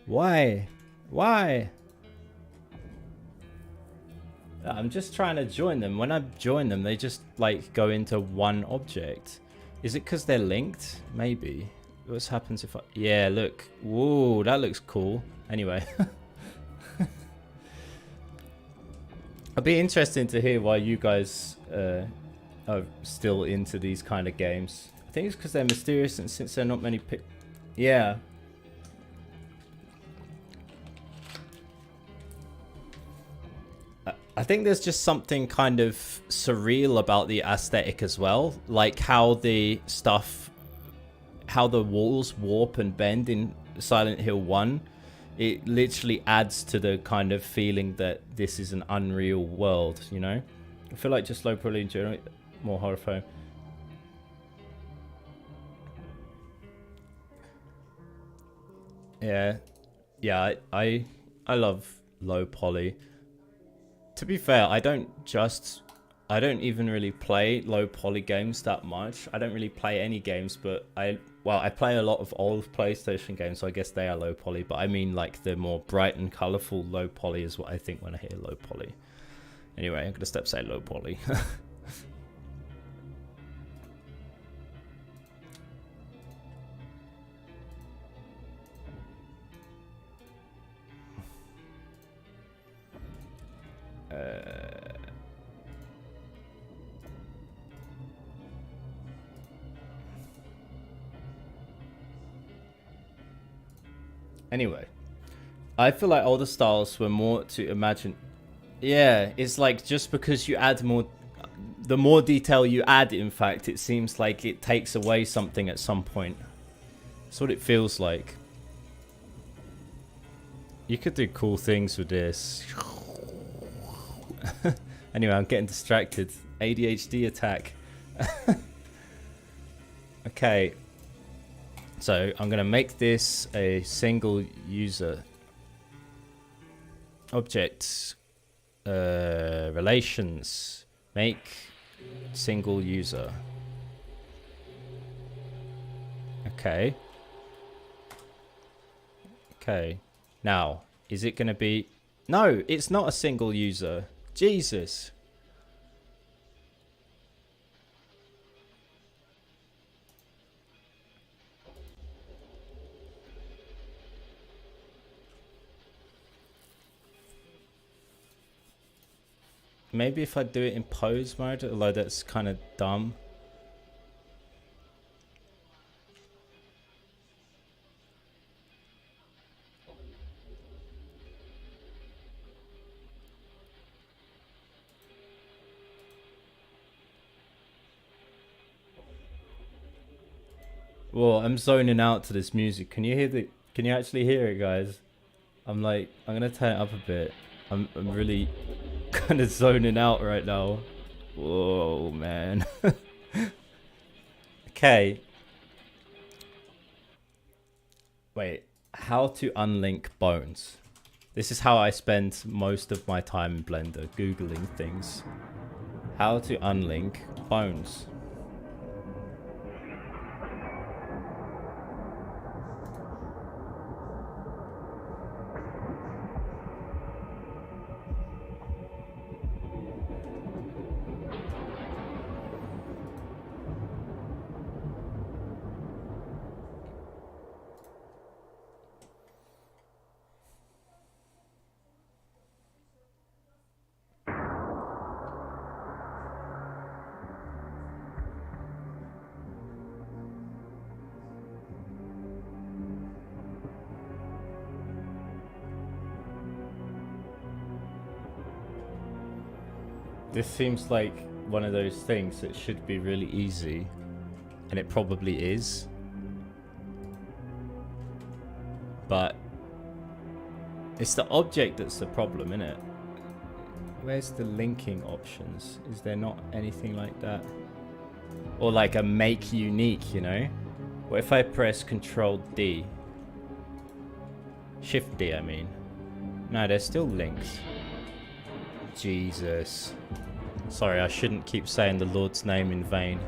Why? Why? I'm just trying to join them. When I join them, they just like go into one object. Is it because they're linked? Maybe. What happens if I... Yeah, look. Whoa, that looks cool. Anyway. It'll be interesting to hear why you guys are still into these kind of games. I think it's because they're mysterious, and since there are not many yeah. I think there's just something kind of surreal about the aesthetic as well. Like how the walls warp and bend in Silent Hill 1. It literally adds to the kind of feeling that this is an unreal world, you know? I feel like just low probably generate more horror film. Yeah. Yeah, I love low poly. To be fair, I don't even really play low poly games that much. I don't really play any games, but I play a lot of old PlayStation games, so I guess they are low poly, but I mean like the more bright and colorful low poly is what I think when I hear low poly. Anyway, I'm gonna stop saying low poly. Anyway, I feel like older styles were more to imagine. Yeah, it's like just because you add more, the more detail you add, in fact, it seems like it takes away something at some point. That's what it feels like. You could do cool things with this. Anyway, I'm getting distracted. ADHD attack. Okay. So I'm going to make this a single user object. Relations. Make single user. Okay. Okay. Now, is it going to be... No, it's not a single user. Jesus. Maybe if I do it in pose mode, although that's kind of dumb. Whoa, I'm zoning out to this music. Can you hear the... Can you actually hear it, guys? I'm like... I'm gonna turn it up a bit. I'm really kind of zoning out right now. Whoa, man. Okay. Wait. How to unlink bones. This is how I spend most of my time in Blender. Googling things. How to unlink bones. This seems like one of those things that should be really easy, and it probably is. But it's the object that's the problem, isn't it? Where's the linking options? Is there not anything like that? Or like a make unique, you know? What if I press Control D? Shift D, I mean. No, there's still links. Jesus. Sorry, I shouldn't keep saying the Lord's name in vain.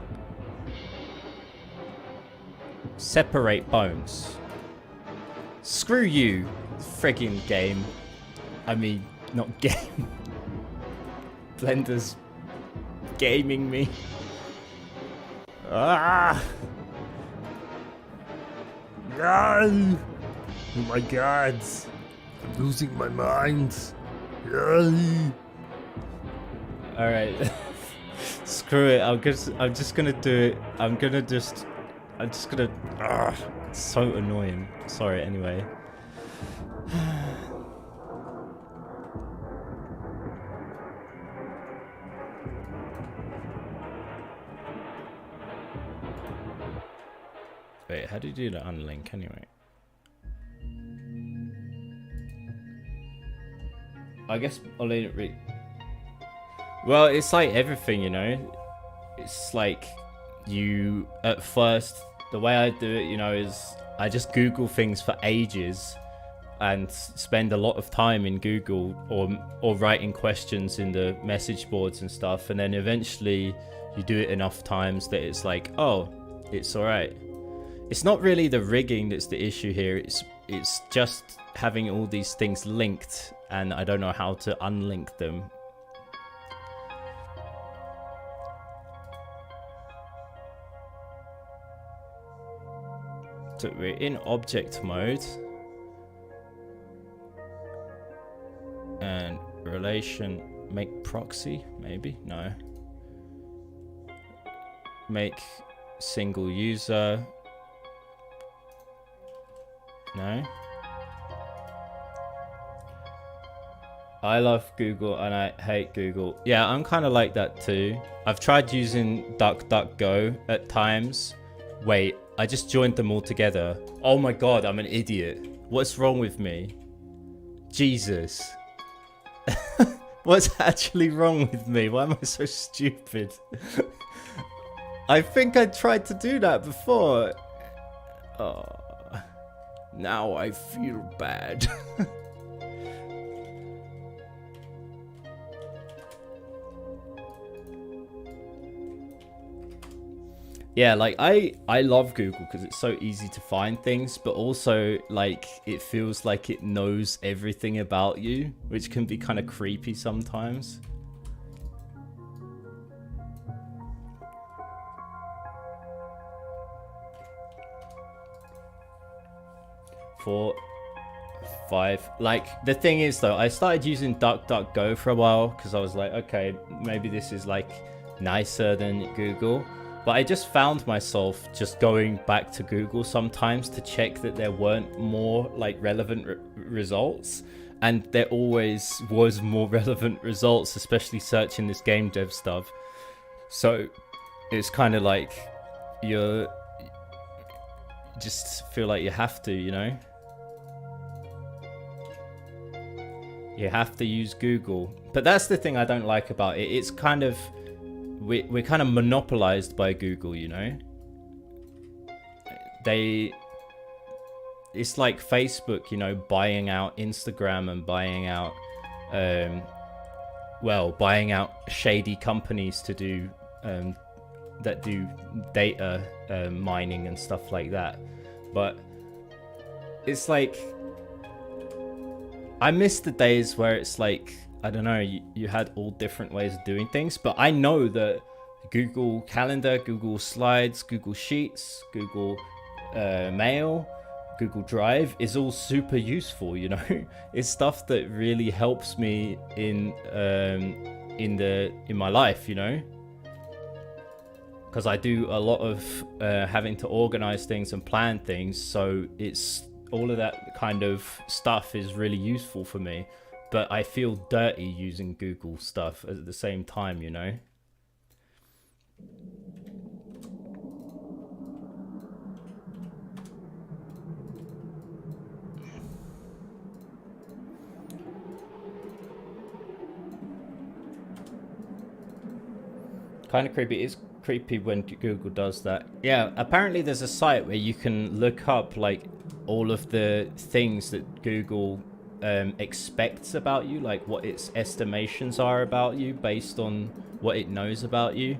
Separate bones. Screw you, friggin' game. I mean, not game. Blender's gaming me. Ah! No! Oh my god! I'm losing my mind. No! Alright. Screw it. I'm just gonna do it. I'm just gonna. It's so annoying. Sorry. Anyway. Wait, how do you do the unlink anyway? I guess I'll let it read. Well, it's like everything, you know. It's like you, at first, the way I do it, you know, is I just Google things for ages and spend a lot of time in Google or writing questions in the message boards and stuff. And then eventually you do it enough times that it's like, oh, it's all right. It's not really the rigging that's the issue here. It's just having all these things linked, and I don't know how to unlink them. So we're in object mode. And relation, make proxy, maybe? No. Make single user. No. I love Google and I hate Google. Yeah, I'm kind of like that too. I've tried using DuckDuckGo at times. Wait, I just joined them all together. Oh my god, I'm an idiot. What's wrong with me? Jesus. What's actually wrong with me? Why am I so stupid? I think I tried to do that before. Oh. Now I feel bad. Yeah, like I love Google because it's so easy to find things, but also like it feels like it knows everything about you, which can be kind of creepy sometimes. Four, five. Like the thing is though, I started using DuckDuckGo for a while because I was like, okay, maybe this is like nicer than Google. But I just found myself just going back to Google sometimes to check that there weren't more like relevant results. And there always was more relevant results, especially searching this game dev stuff. So it's kind of like you just feel like you have to, you know? You have to use Google. But that's the thing I don't like about it. It's kind of... We're kind of monopolized by Google, you know? It's like Facebook, you know, buying out Instagram and buying out, buying out shady companies to do, that do data mining and stuff like that. But it's like, I miss the days where it's like, I don't know, you had all different ways of doing things, but I know that Google Calendar, Google Slides, Google Sheets, Google Mail, Google Drive is all super useful, you know? It's stuff that really helps me in my life, you know? Because I do a lot of having to organize things and plan things, so it's all of that kind of stuff is really useful for me. But I feel dirty using Google stuff at the same time, you know? Kind of creepy. It's creepy when Google does that. Yeah, apparently there's a site where you can look up like all of the things that Google expects about you, like what its estimations are about you based on what it knows about you.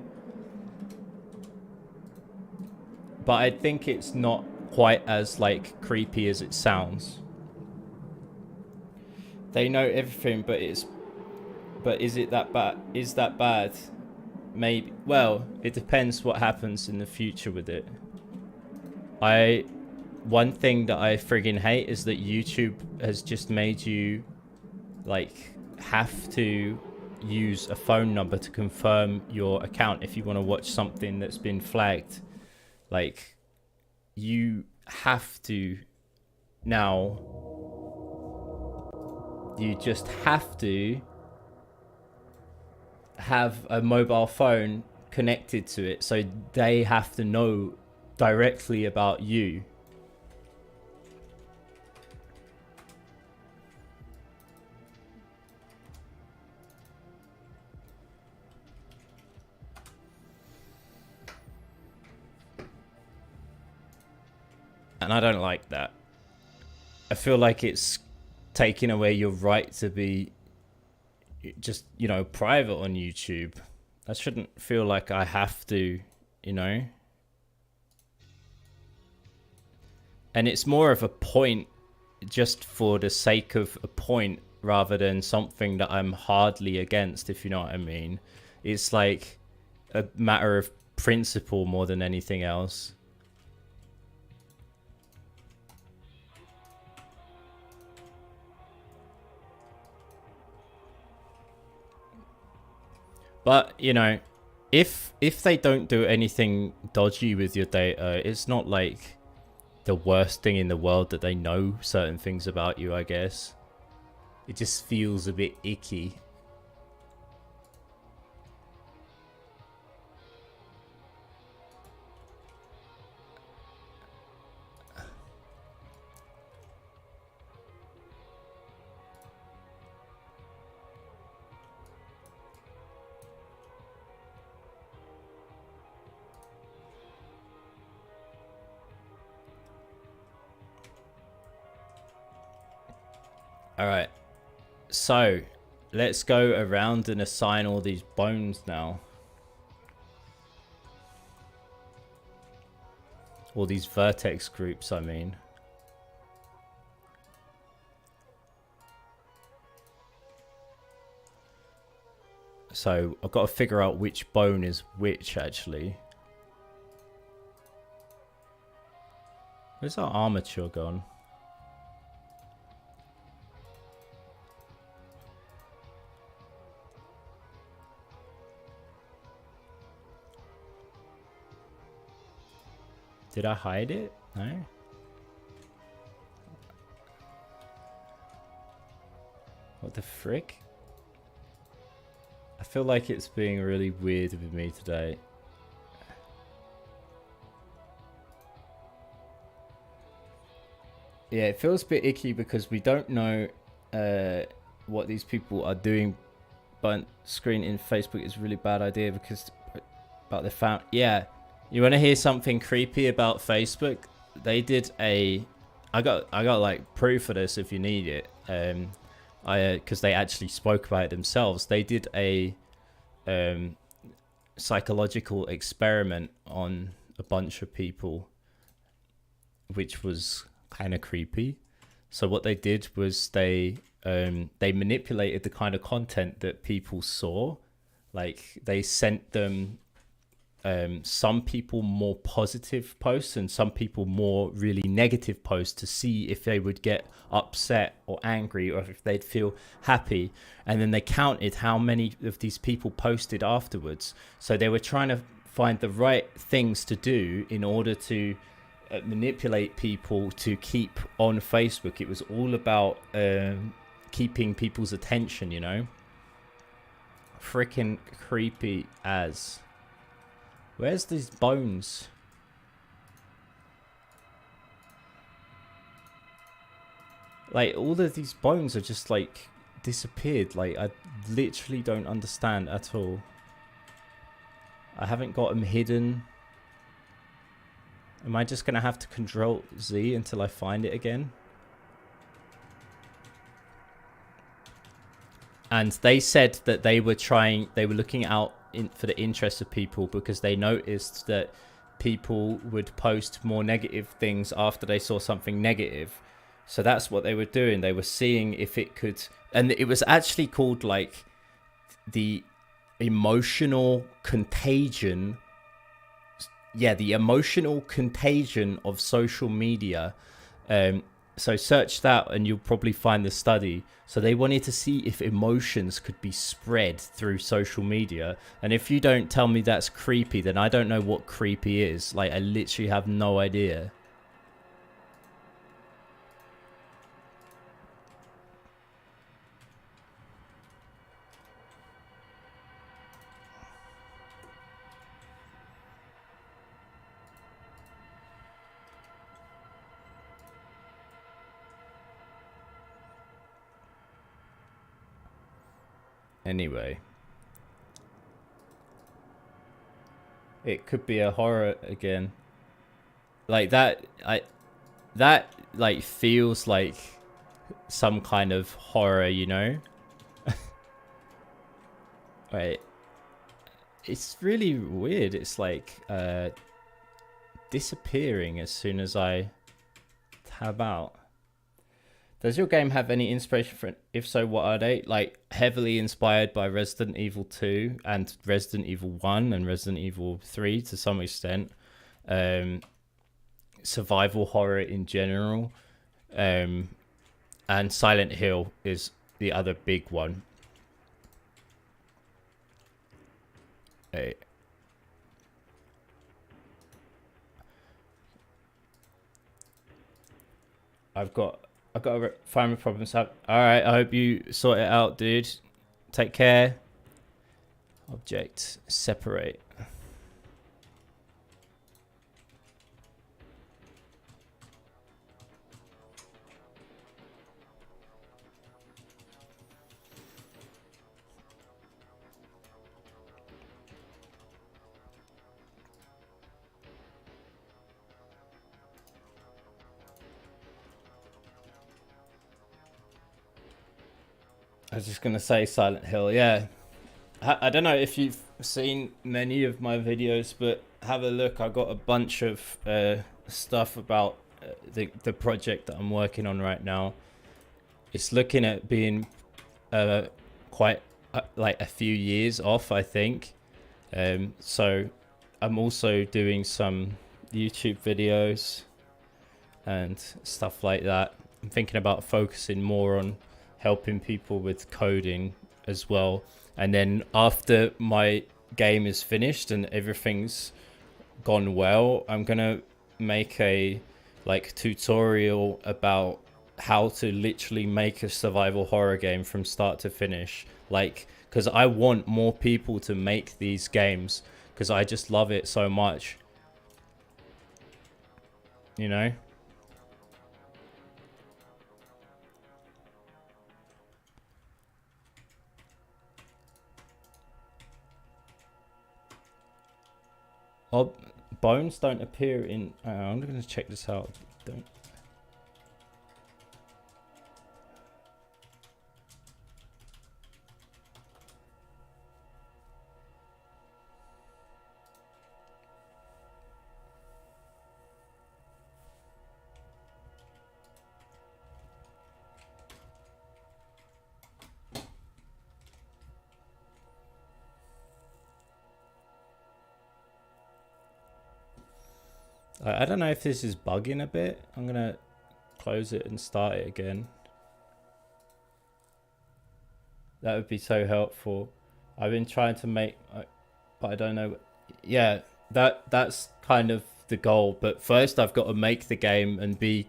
But I think it's not quite as like creepy as it sounds. They know everything, but it's But is it that bad? Is that bad? Maybe. Well, it depends what happens in the future with it. One thing that I friggin' hate is that YouTube has just made you, like, have to use a phone number to confirm your account if you want to watch something that's been flagged. Like, you have to now. You just have to have a mobile phone connected to it, so they have to know directly about you. And I don't like that. I feel like it's taking away your right to be just, you know, private on YouTube. I shouldn't feel like I have to, you know. And it's more of a point just for the sake of a point rather than something that I'm hardly against, if you know what I mean. It's like a matter of principle more than anything else. But, you know, if they don't do anything dodgy with your data, it's not like the worst thing in the world that they know certain things about you, I guess. It just feels a bit icky. Alright, so let's go around and assign all these bones now. All these vertex groups, I mean. So I've got to figure out which bone is which, actually. Where's our armature gone? Did I hide it? No? What the frick? I feel like it's being really weird with me today. Yeah, it feels a bit icky because we don't know what these people are doing. But screen in Facebook is a really bad idea because about the found. Yeah. You want to hear something creepy about Facebook? They did a... I got like proof of this if you need it. Because they actually spoke about it themselves. They did a psychological experiment on a bunch of people, which was kind of creepy. So what they did was they manipulated the kind of content that people saw. Like they sent them some people more positive posts and some people more really negative posts to see if they would get upset or angry or if they'd feel happy. And then they counted how many of these people posted afterwards. So they were trying to find the right things to do in order to manipulate people to keep on Facebook. It was all about keeping people's attention, you know. Freaking creepy as. Where's these bones? Like, all of these bones are just, like, disappeared. Like, I literally don't understand at all. I haven't got them hidden. Am I just going to have to Control Z until I find it again? And they said that they were looking out for the interest of people because they noticed that people would post more negative things after they saw something negative. So that's what they were doing. They were seeing if it could, and it was actually called like the emotional contagion. Yeah, the emotional contagion of social media. So search that and you'll probably find the study. So they wanted to see if emotions could be spread through social media. And if you don't tell me that's creepy, then I don't know what creepy is. Like, I literally have no idea. Anyway, it could be a horror again. Like that like feels like some kind of horror, you know? Right. It's really weird. It's like disappearing as soon as I tab out. Does your game have any inspiration for it? If so, what are they? Like, heavily inspired by Resident Evil 2 and Resident Evil 1 and Resident Evil 3 to some extent. Survival horror in general. And Silent Hill is the other big one. Hey. I've got a family problems. All right, I hope you sort it out, dude. Take care. Object separate. I was just gonna say Silent Hill. Yeah, I don't know if you've seen many of my videos, but have a look. I got a bunch of stuff about the project that I'm working on right now. It's looking at being quite like a few years off, I think. So I'm also doing some YouTube videos and stuff like that. I'm thinking about focusing more on helping people with coding as well. And then after my game is finished and everything's gone well, I'm gonna make a like tutorial about how to literally make a survival horror game from start to finish. Like, because I want more people to make these games because I just love it so much, you know. Bones don't appear in... I'm going to check this out. Don't... I don't know if this is bugging a bit. I'm going to close it and start it again. That would be so helpful. I've been trying to make... but I don't know... Yeah, that's kind of the goal. But first I've got to make the game and be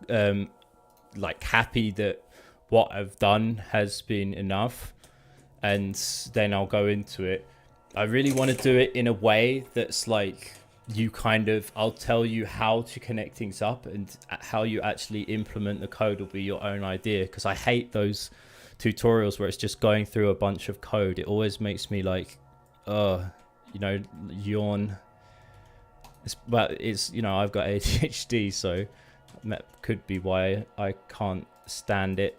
like happy that what I've done has been enough. And then I'll go into it. I really want to do it in a way that's like... you kind of, I'll tell you how to connect things up, and how you actually implement the code will be your own idea. Because I hate those tutorials where it's just going through a bunch of code. It always makes me like, you know, yawn. But it's, you know, I've got ADHD, so that could be why I can't stand it.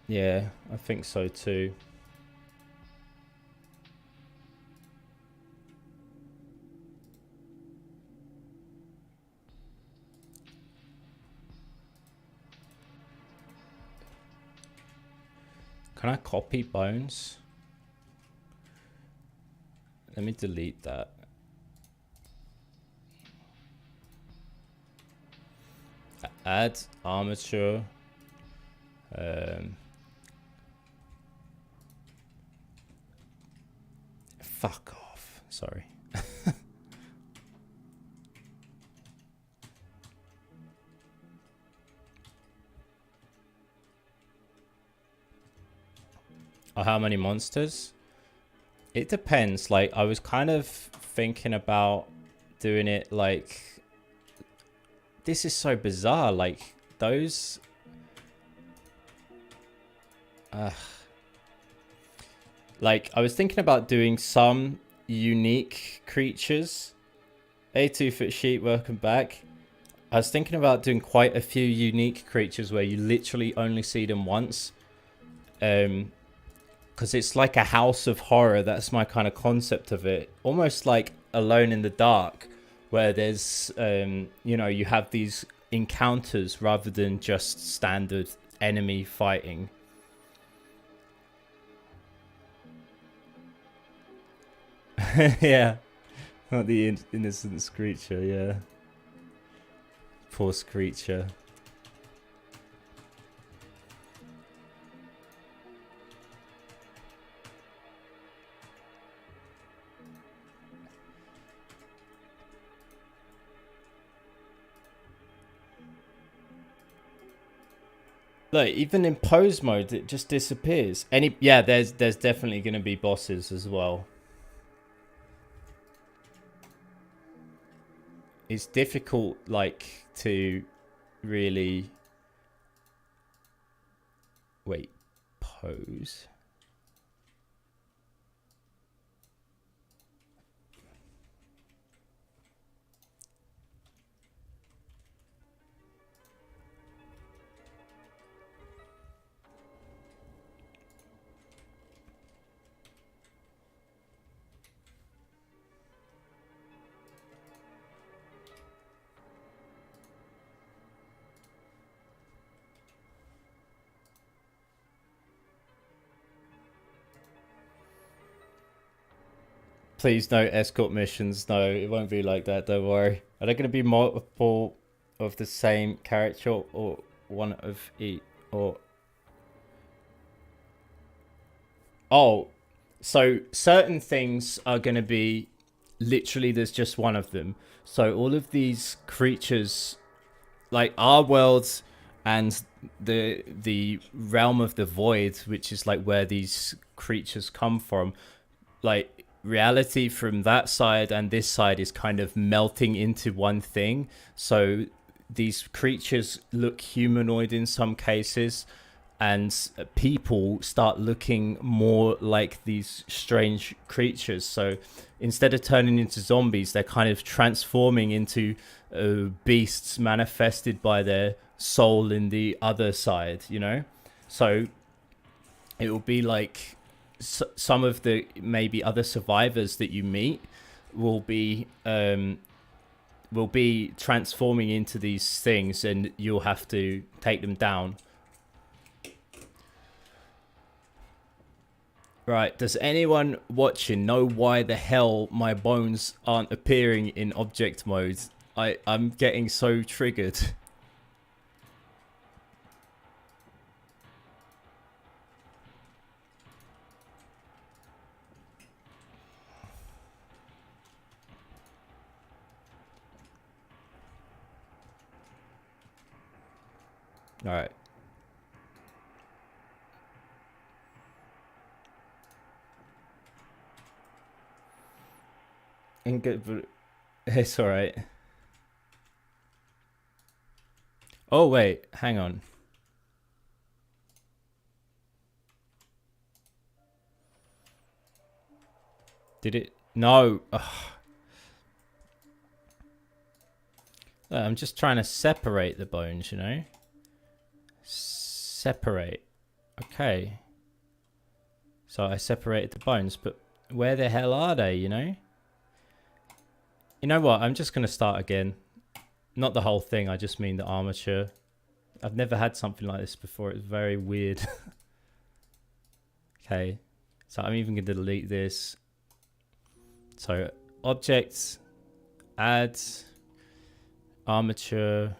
Yeah, I think so too. Can I copy bones? Let me delete that. Add armature. Fuck off. Sorry. Oh, how many monsters? It depends. Like, I was kind of thinking about doing it like... This is so bizarre. Like, those... Like, I was thinking about doing some unique creatures. Hey, 2-foot sheep, welcome back. I was thinking about doing quite a few unique creatures where you literally only see them once. Because it's like a house of horror. That's my kind of concept of it. Almost like Alone in the Dark, where there's, you know, you have these encounters rather than just standard enemy fighting. Yeah. Not the innocent Screecher, yeah. Poor Screecher. Look, even in pose mode, it just disappears. Yeah, there's definitely going to be bosses as well. It's difficult, like, to really... Wait, pose? Please no escort missions. No, it won't be like that. Don't worry. Are there going to be multiple of the same character or one of each? Or oh, so certain things are going to be literally there's just one of them. So all of these creatures, like our worlds and the realm of the void, which is like where these creatures come from, like reality from that side and this side is kind of melting into one thing. So these creatures look humanoid in some cases, and people start looking more like these strange creatures. So instead of turning into zombies, they're kind of transforming into beasts manifested by their soul in the other side, you know? So it will be like some of the maybe other survivors that you meet will be transforming into these things, and you'll have to take them down. Right, does anyone watching know why the hell my bones aren't appearing in object mode? I'm getting so triggered. All right. It's all right. Oh wait, hang on. Did it? No. Ugh. I'm just trying to separate the bones, you know? Separate. Okay. So I separated the bones, but where the hell are they, you know? You know what? I'm just going to start again. Not the whole thing, I just mean the armature. I've never had something like this before. It's very weird. Okay. So I'm even going to delete this. So objects, add, armature.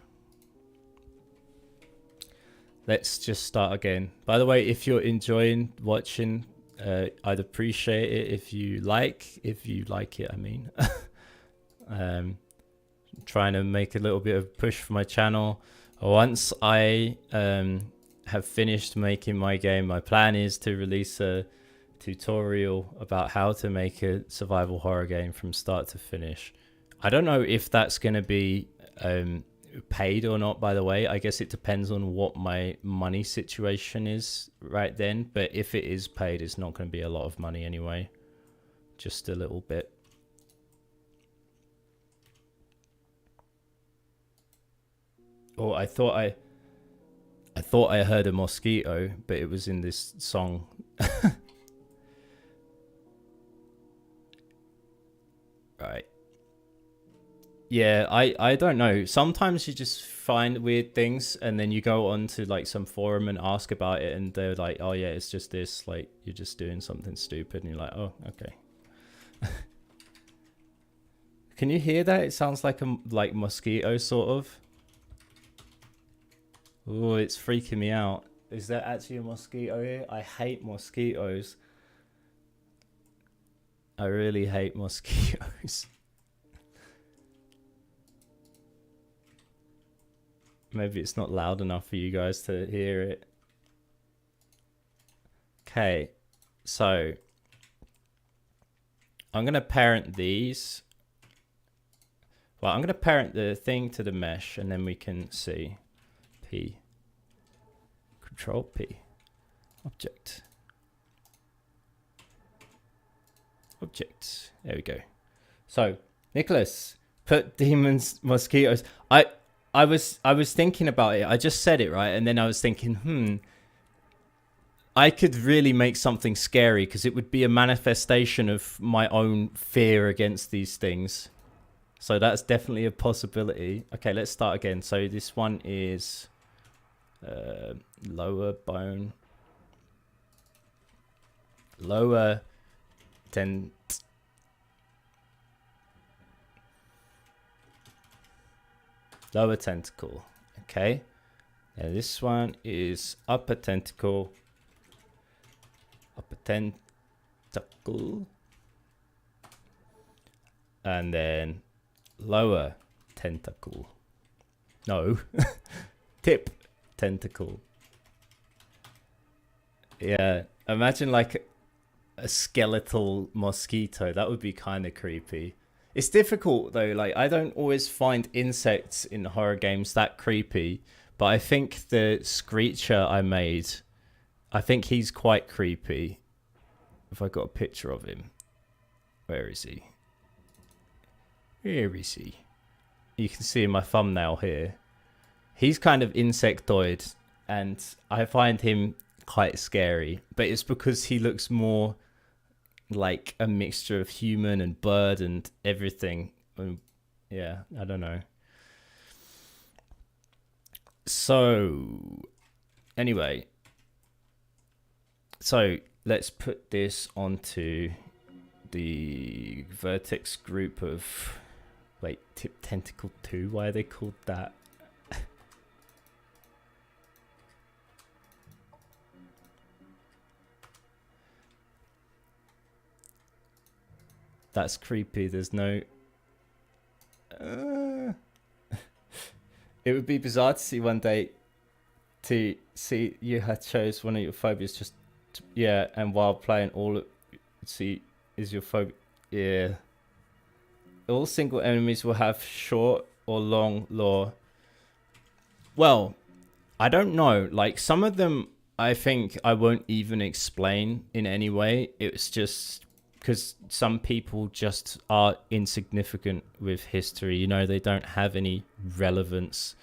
Let's just start again. By the way, if you're enjoying watching, I'd appreciate it if you like it, I mean. Trying to make a little bit of push for my channel. Once I have finished making my game, my plan is to release a tutorial about how to make a survival horror game from start to finish. I don't know if that's going to be paid or not, by the way. I guess it depends on what my money situation is right then, but if it is paid, it's not going to be a lot of money anyway, just a little bit. Oh, I thought I heard a mosquito, but it was in this song. Right. Yeah, I don't know. Sometimes you just find weird things and then you go on to like some forum and ask about it and they're like, oh yeah, it's just this, like you're just doing something stupid and you're like, oh, okay. Can you hear that? It sounds like a mosquito sort of. Oh, it's freaking me out. Is there actually a mosquito here? I hate mosquitoes. I really hate mosquitoes. Maybe it's not loud enough for you guys to hear it. Okay, so I'm going to parent these. Well, I'm going to parent the thing to the mesh and then we can see. P. Control P. Object. Objects. There we go. So, Nicholas, put demons, mosquitoes. I was thinking about it. I just said it, right? And then I was thinking, I could really make something scary because it would be a manifestation of my own fear against these things. So that's definitely a possibility. Okay, let's start again. So this one is lower bone. Lower lower tentacle. Okay. And this one is upper tentacle. Upper tentacle. And then lower tentacle. No. Tip tentacle. Yeah. Imagine like a skeletal mosquito. That would be kind of creepy. It's difficult though, like I don't always find insects in horror games that creepy, but I think the Screecher I made, I think he's quite creepy. If I got a picture of him. Where is he? Where is he? You can see in my thumbnail here. He's kind of insectoid and I find him quite scary, but it's because he looks more like a mixture of human and bird and everything. Yeah, I don't know. So anyway, so let's put this onto the vertex group of, wait, tip tentacle 2. Why are they called that? That's creepy. There's no... It would be bizarre to see one day to see you had chose one of your phobias just... Yeah, and while playing all... See, is your phobia... Yeah. All single enemies will have short or long lore. Well, I don't know. Like, some of them, I think I won't even explain in any way. It's just... because some people just are insignificant with history, you know, they don't have any relevance.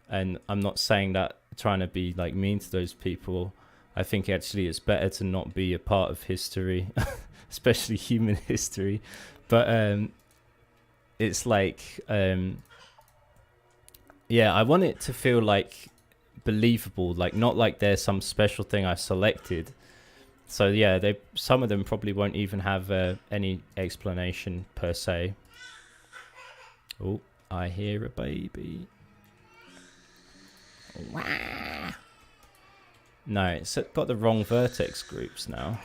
And I'm not saying that trying to be like mean to those people. I think actually it's better to not be a part of history, especially human history. But it's like, yeah, I want it to feel like believable, like not like there's some special thing I selected. So yeah, some of them probably won't even have any explanation per se. Oh, I hear a baby. Wah. No, it's got the wrong vertex groups now.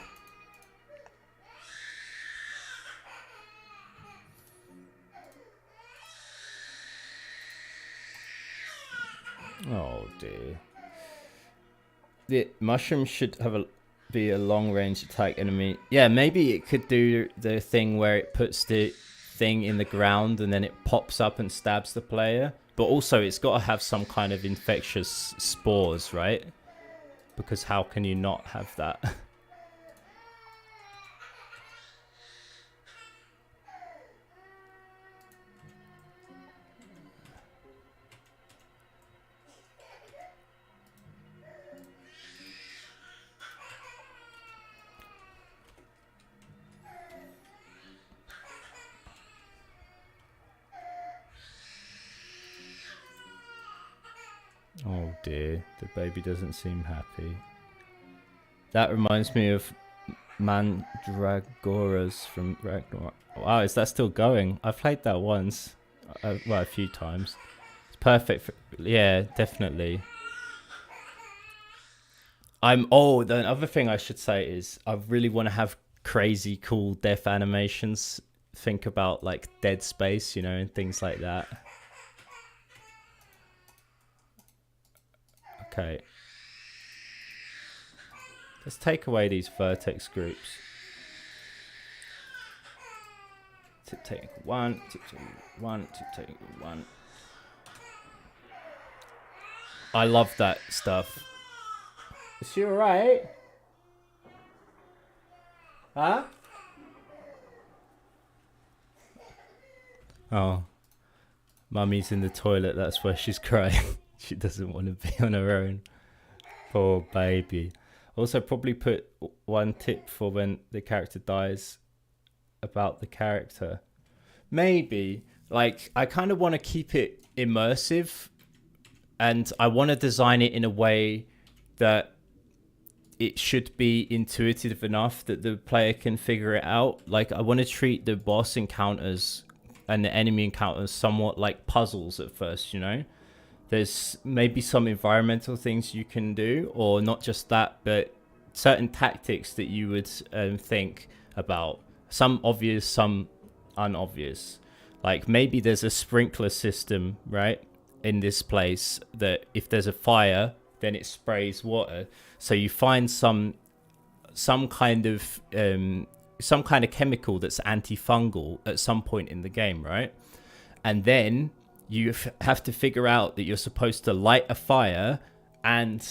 Oh dear. The mushroom should be a long range attack enemy. Yeah, maybe it could do the thing where it puts the thing in the ground and then it pops up and stabs the player. But also it's got to have some kind of infectious spores, right? Because how can you not have that? Oh dear, the baby doesn't seem happy. That reminds me of Mandragoras from Ragnarok. Wow, is that still going? I played that once. Well, a few times. It's perfect for... Yeah, definitely. The other thing I should say is I really want to have crazy cool death animations. Think about like Dead Space, and things like that. Okay. Let's take away these vertex groups. Take one, take one, take one. I love that stuff. Is she alright? Huh? Oh. Mummy's in the toilet, that's why she's crying. She doesn't want to be on her own. Poor baby. Also, probably put one tip for when the character dies about the character. Maybe, like, I kind of want to keep it immersive, and I want to design it in a way that it should be intuitive enough that the player can figure it out. Like, I want to treat the boss encounters and the enemy encounters somewhat like puzzles at first, There's maybe some environmental things you can do, or not just that, but certain tactics that you would think about. Some obvious, some unobvious. Like maybe there's a sprinkler system, right, in this place that if there's a fire, then it sprays water. So you find some kind of chemical that's antifungal at some point in the game, right? And then you have to figure out that you're supposed to light a fire and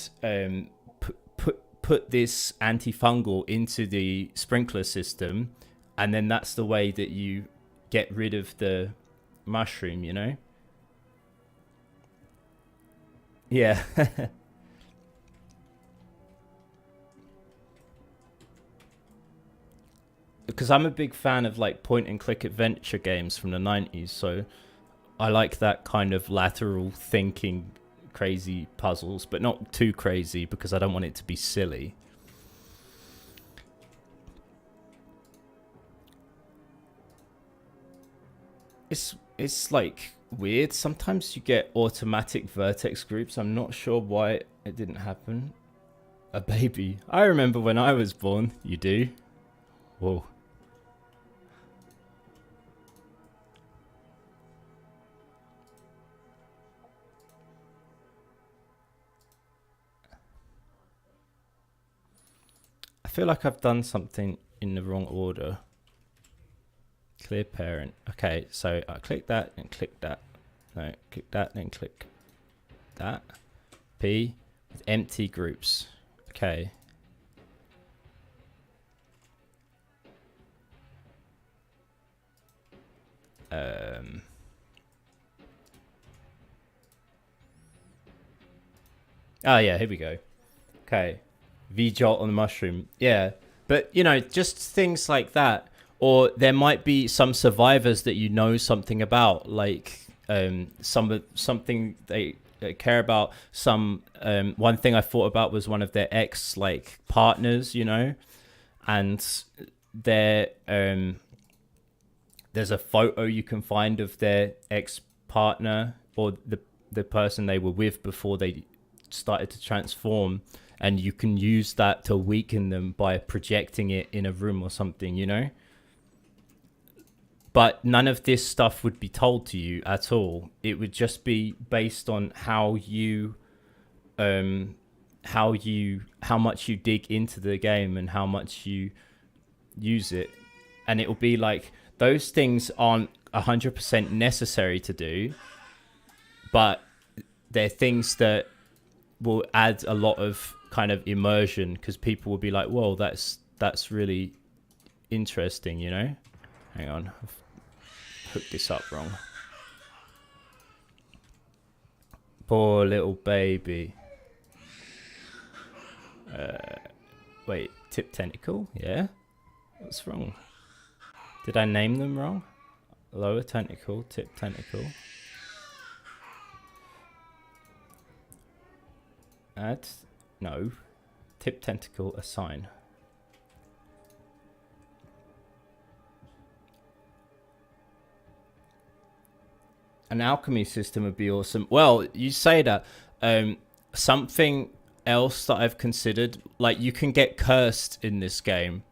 put this antifungal into the sprinkler system, and then that's the way that you get rid of the mushroom, Yeah. Because I'm a big fan of like point and click adventure games from the 90s, so I like that kind of lateral thinking, crazy puzzles, but not too crazy because I don't want it to be silly. It's like weird. Sometimes you get automatic vertex groups. I'm not sure why it didn't happen. A baby. I remember when I was born. You do? Whoa. I feel like I've done something in the wrong order. Clear parent. Okay, so I click that and click that. No, click that and click that. P with empty groups. Okay. Oh yeah, here we go. Okay. V-Jolt on the mushroom. Yeah. But, you know, just things like that. Or there might be some survivors that you know something about, like something they care about. One thing I thought about was one of their ex like partners, you know, and there's a photo you can find of their ex partner or the person they were with before they started to transform, and you can use that to weaken them by projecting it in a room or something, you know. But none of this stuff would be told to you at all. It would just be based on how much you dig into the game and how much you use it. And it will be like, those things aren't 100% necessary to do, but they're things that will add a lot of kind of immersion, because people will be like, whoa, that's really interesting, you know. Hang on, I've hooked this up wrong. Poor little baby. Wait, tip tentacle? Yeah? What's wrong? Did I name them wrong? Lower tentacle, tip tentacle. Add, no. Tip tentacle, assign. An alchemy system would be awesome. Well, you say that. Something else that I've considered, like, you can get cursed in this game,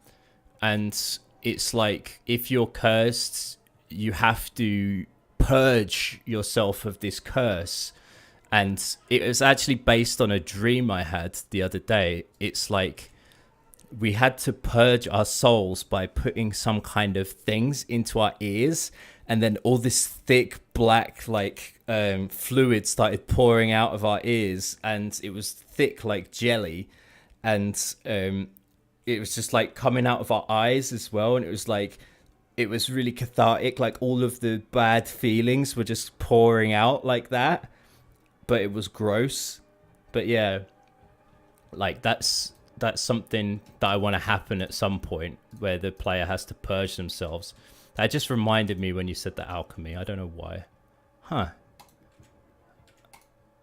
and it's like, if you're cursed, you have to purge yourself of this curse. And it was actually based on a dream I had the other day. It's like, we had to purge our souls by putting some kind of things into our ears, and then all this thick black like fluid started pouring out of our ears, and it was thick like jelly, and it was just like coming out of our eyes as well, and it was like, it was really cathartic, like all of the bad feelings were just pouring out like that, but it was gross. But yeah, like that's something that I want to happen at some point, where the player has to purge themselves. That just reminded me when you said the alchemy. I don't know why. Huh.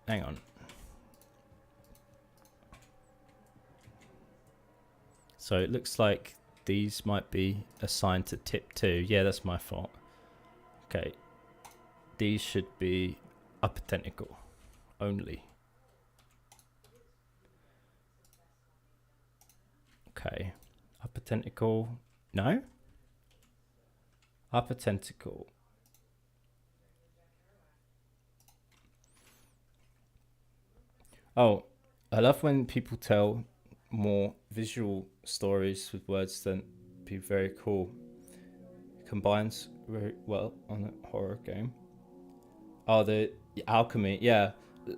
Hang on. So it looks like these might be assigned to tip 2. Yeah, that's my fault. Okay. These should be upper tentacle only. Okay. Upper tentacle. No? Upper tentacle. Oh, I love when people tell more visual stories with words than be very cool. It combines very well on a horror game. Oh, the alchemy, yeah.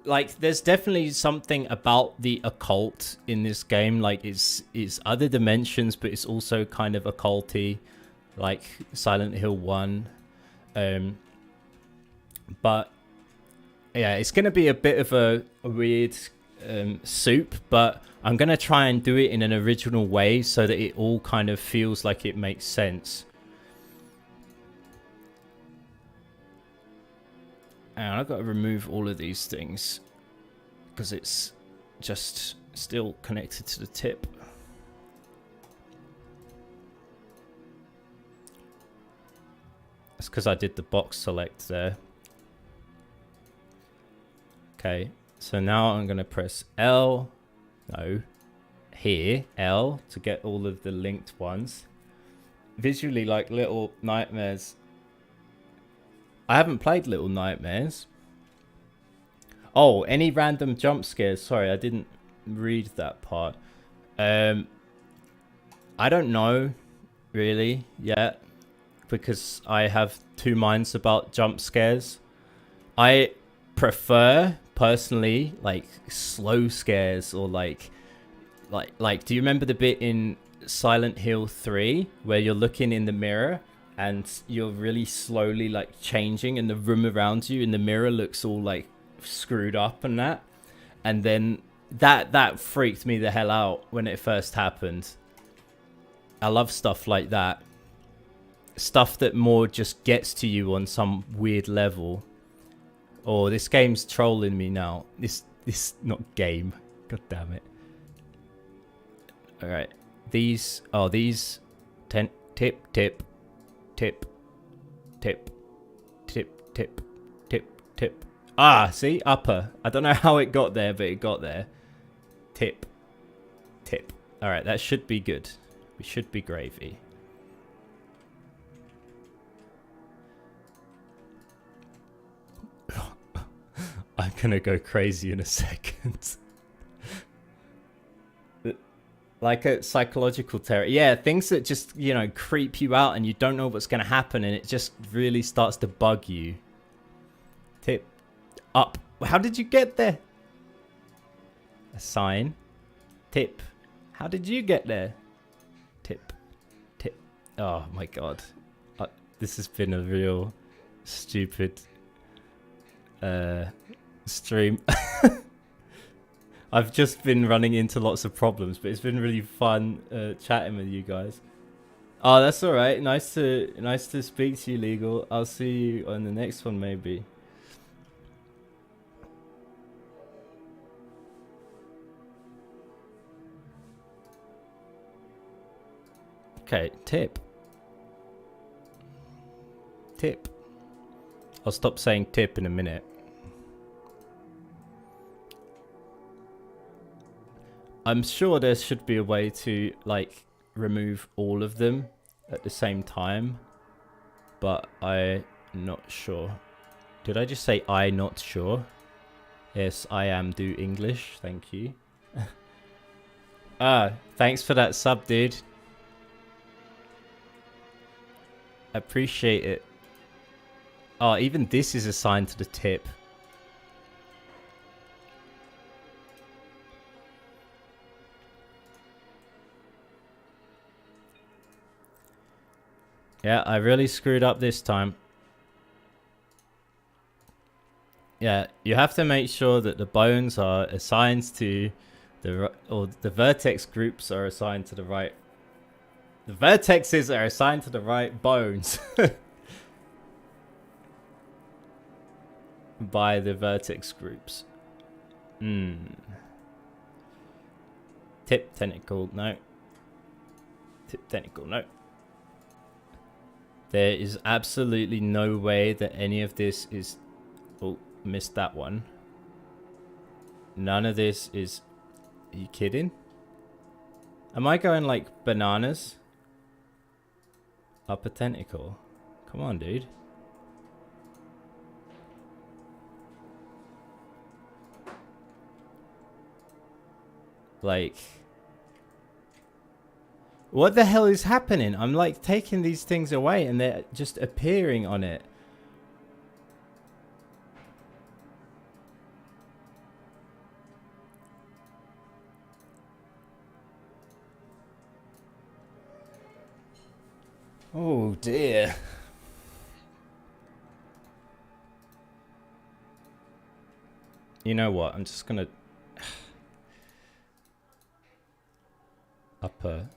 Like, there's definitely something about the occult in this game. Like, it's other dimensions, but it's also kind of occulty, like Silent Hill 1. But yeah, it's gonna be a bit of a weird soup, but I'm gonna try and do it in an original way so that it all kind of feels like it makes sense. And I've got to remove all of these things because it's just still connected to the tip. That's because I did the box select there. Okay, so now I'm going to press L, no, here, L, to get all of the linked ones. Visually like Little Nightmares. I haven't played Little Nightmares. Oh, any random jump scares? Sorry, I didn't read that part. I don't know, really, yet, because I have two minds about jump scares. I prefer, personally, like slow scares, or like do you remember the bit in Silent Hill 3 where you're looking in the mirror and you're really slowly like changing, and the room around you in the mirror looks all like screwed up and that, and then that freaked me the hell out when it first happened. I love stuff like that. Stuff that more just gets to you on some weird level. Oh, this game's trolling me now. This not game. God damn it. Alright. These tip, tip, tip, tip, tip, tip, tip, tip. Ah, see? Upper. I don't know how it got there, but it got there. Tip. Tip. Alright, that should be good. We should be gravy. I'm gonna go crazy in a second. Like a psychological terror. Yeah, things that just, you know, creep you out and you don't know what's gonna happen and it just really starts to bug you. Tip. Up. How did you get there? A sign. Tip. How did you get there? Tip. Tip. Oh my god. This has been a real stupid stream. I've just been running into lots of problems, but it's been really fun chatting with you guys. Oh, that's all right. Nice to speak to you, Legal. I'll see you on the next one, maybe. Okay, tip. Tip. I'll stop saying tip in a minute. I'm sure there should be a way to, like, remove all of them at the same time. But I'm not sure. Did I just say I not sure? Yes, I am do English. Thank you. Thanks for that sub, dude. Appreciate it. Oh, even this is assigned to the tip. Yeah, I really screwed up this time. Yeah, you have to make sure that the bones are assigned to the vertex groups are assigned to the right. The vertexes are assigned to the right bones. By the vertex groups. Tip tentacle, no. Tip tentacle, no. There is absolutely no way that any of this is... Oh, missed that one. None of this is... Are you kidding? Am I going like bananas? Upper tentacle. Come on, dude. Like... What the hell is happening? I'm like taking these things away and they're just appearing on it. Oh dear. You know what? I'm just gonna... Upper.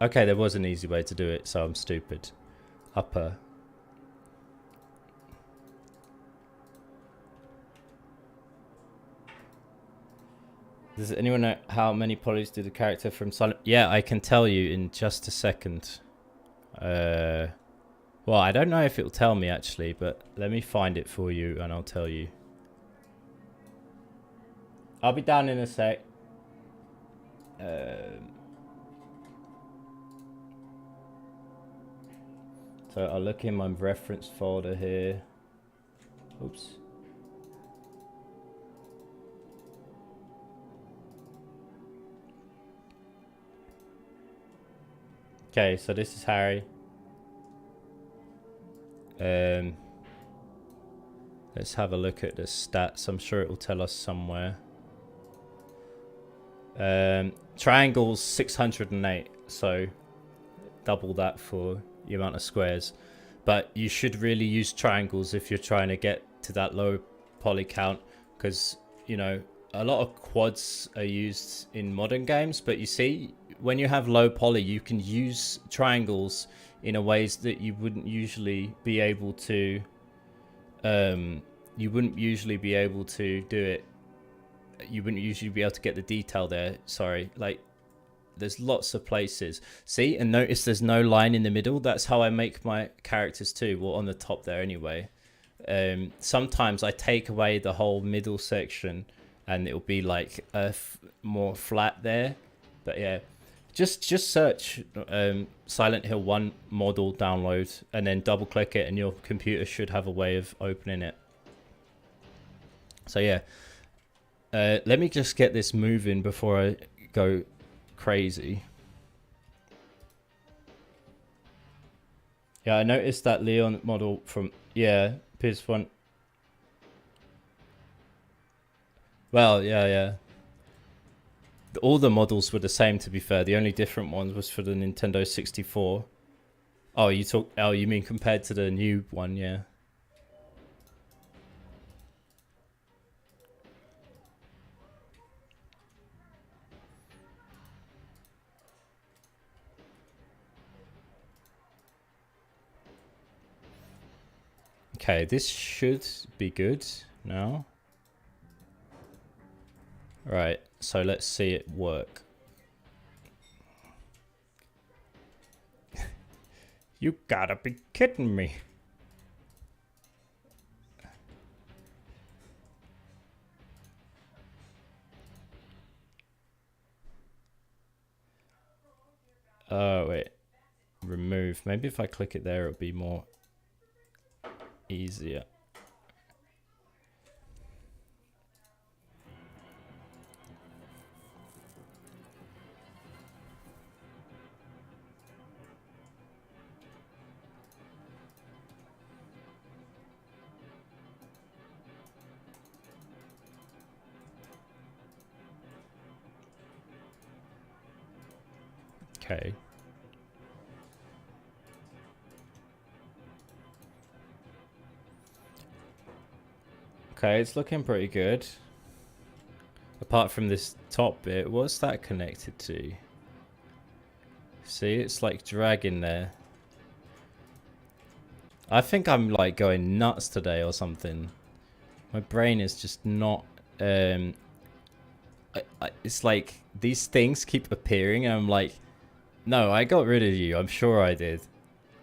Okay, there was an easy way to do it, so I'm stupid. Upper. Does anyone know how many polys do the character from Silent... Yeah, I can tell you in just a second. Well, I don't know if it'll tell me actually, but let me find it for you and I'll tell you. I'll be down in a sec. So I'll look in my reference folder here. Oops. Okay, so this is Harry. Let's have a look at the stats. I'm sure it will tell us somewhere. Triangles 608, so double that for the amount of squares. But you should really use triangles if you're trying to get to that low poly count, because, you know, a lot of quads are used in modern games, but you see, when you have low poly, you can use triangles in a ways that you wouldn't usually be able to. You wouldn't usually be able to do it. You wouldn't usually be able to get the detail there. Sorry, like there's lots of places. See, and notice there's no line in the middle. That's how I make my characters too. Well, on the top there anyway. Sometimes I take away the whole middle section and it'll be like more flat there. But yeah, just search Silent Hill 1 model download and then double click it and your computer should have a way of opening it. So yeah, let me just get this moving before I go crazy. Yeah, I noticed that Leon model from, yeah, PS1. Well, yeah. All the models were the same, to be fair. The only different ones was for the Nintendo 64. Oh, you mean compared to the new one, yeah. Okay, this should be good now. Right, so let's see it work. You gotta be kidding me. Oh, wait. Remove. Maybe if I click it there, it'll be more easier. Okay. Okay, it's looking pretty good. Apart from this top bit, what's that connected to? See, it's like dragging there. I think I'm like going nuts today or something. My brain is just not... it's like these things keep appearing and I'm like, no, I got rid of you. I'm sure I did.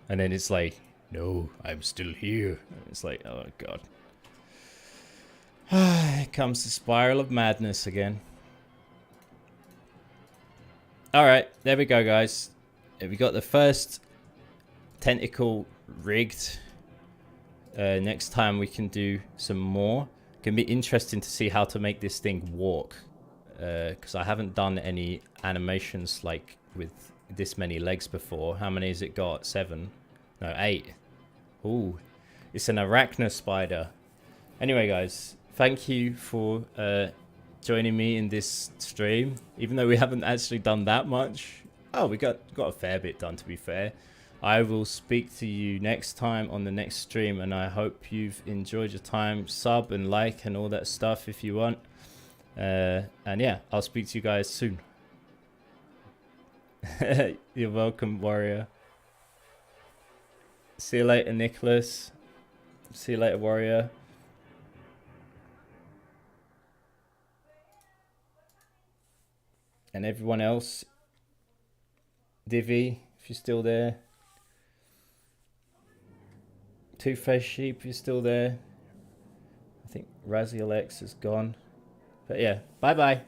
And then it's like, no, I'm still here. And it's like, oh, God. Here comes the spiral of madness again. Alright, there we go, guys. We got the first tentacle rigged. Next time we can do some more. Can be interesting to see how to make this thing walk. Because I haven't done any animations like with this many legs before. How many has it got? 7? No, 8. Ooh, it's an arachno spider. Anyway, guys, thank you for joining me in this stream. Even though we haven't actually done that much. Oh, we got a fair bit done, to be fair. I will speak to you next time on the next stream, and I hope you've enjoyed your time. Sub and like and all that stuff if you want. And yeah, I'll speak to you guys soon. You're welcome, warrior. See you later, Nicholas. See you later, warrior. And everyone else. Divi, if you're still there. Two-Faced Sheep, if you're still there. I think Raziel X is gone. But yeah, bye-bye.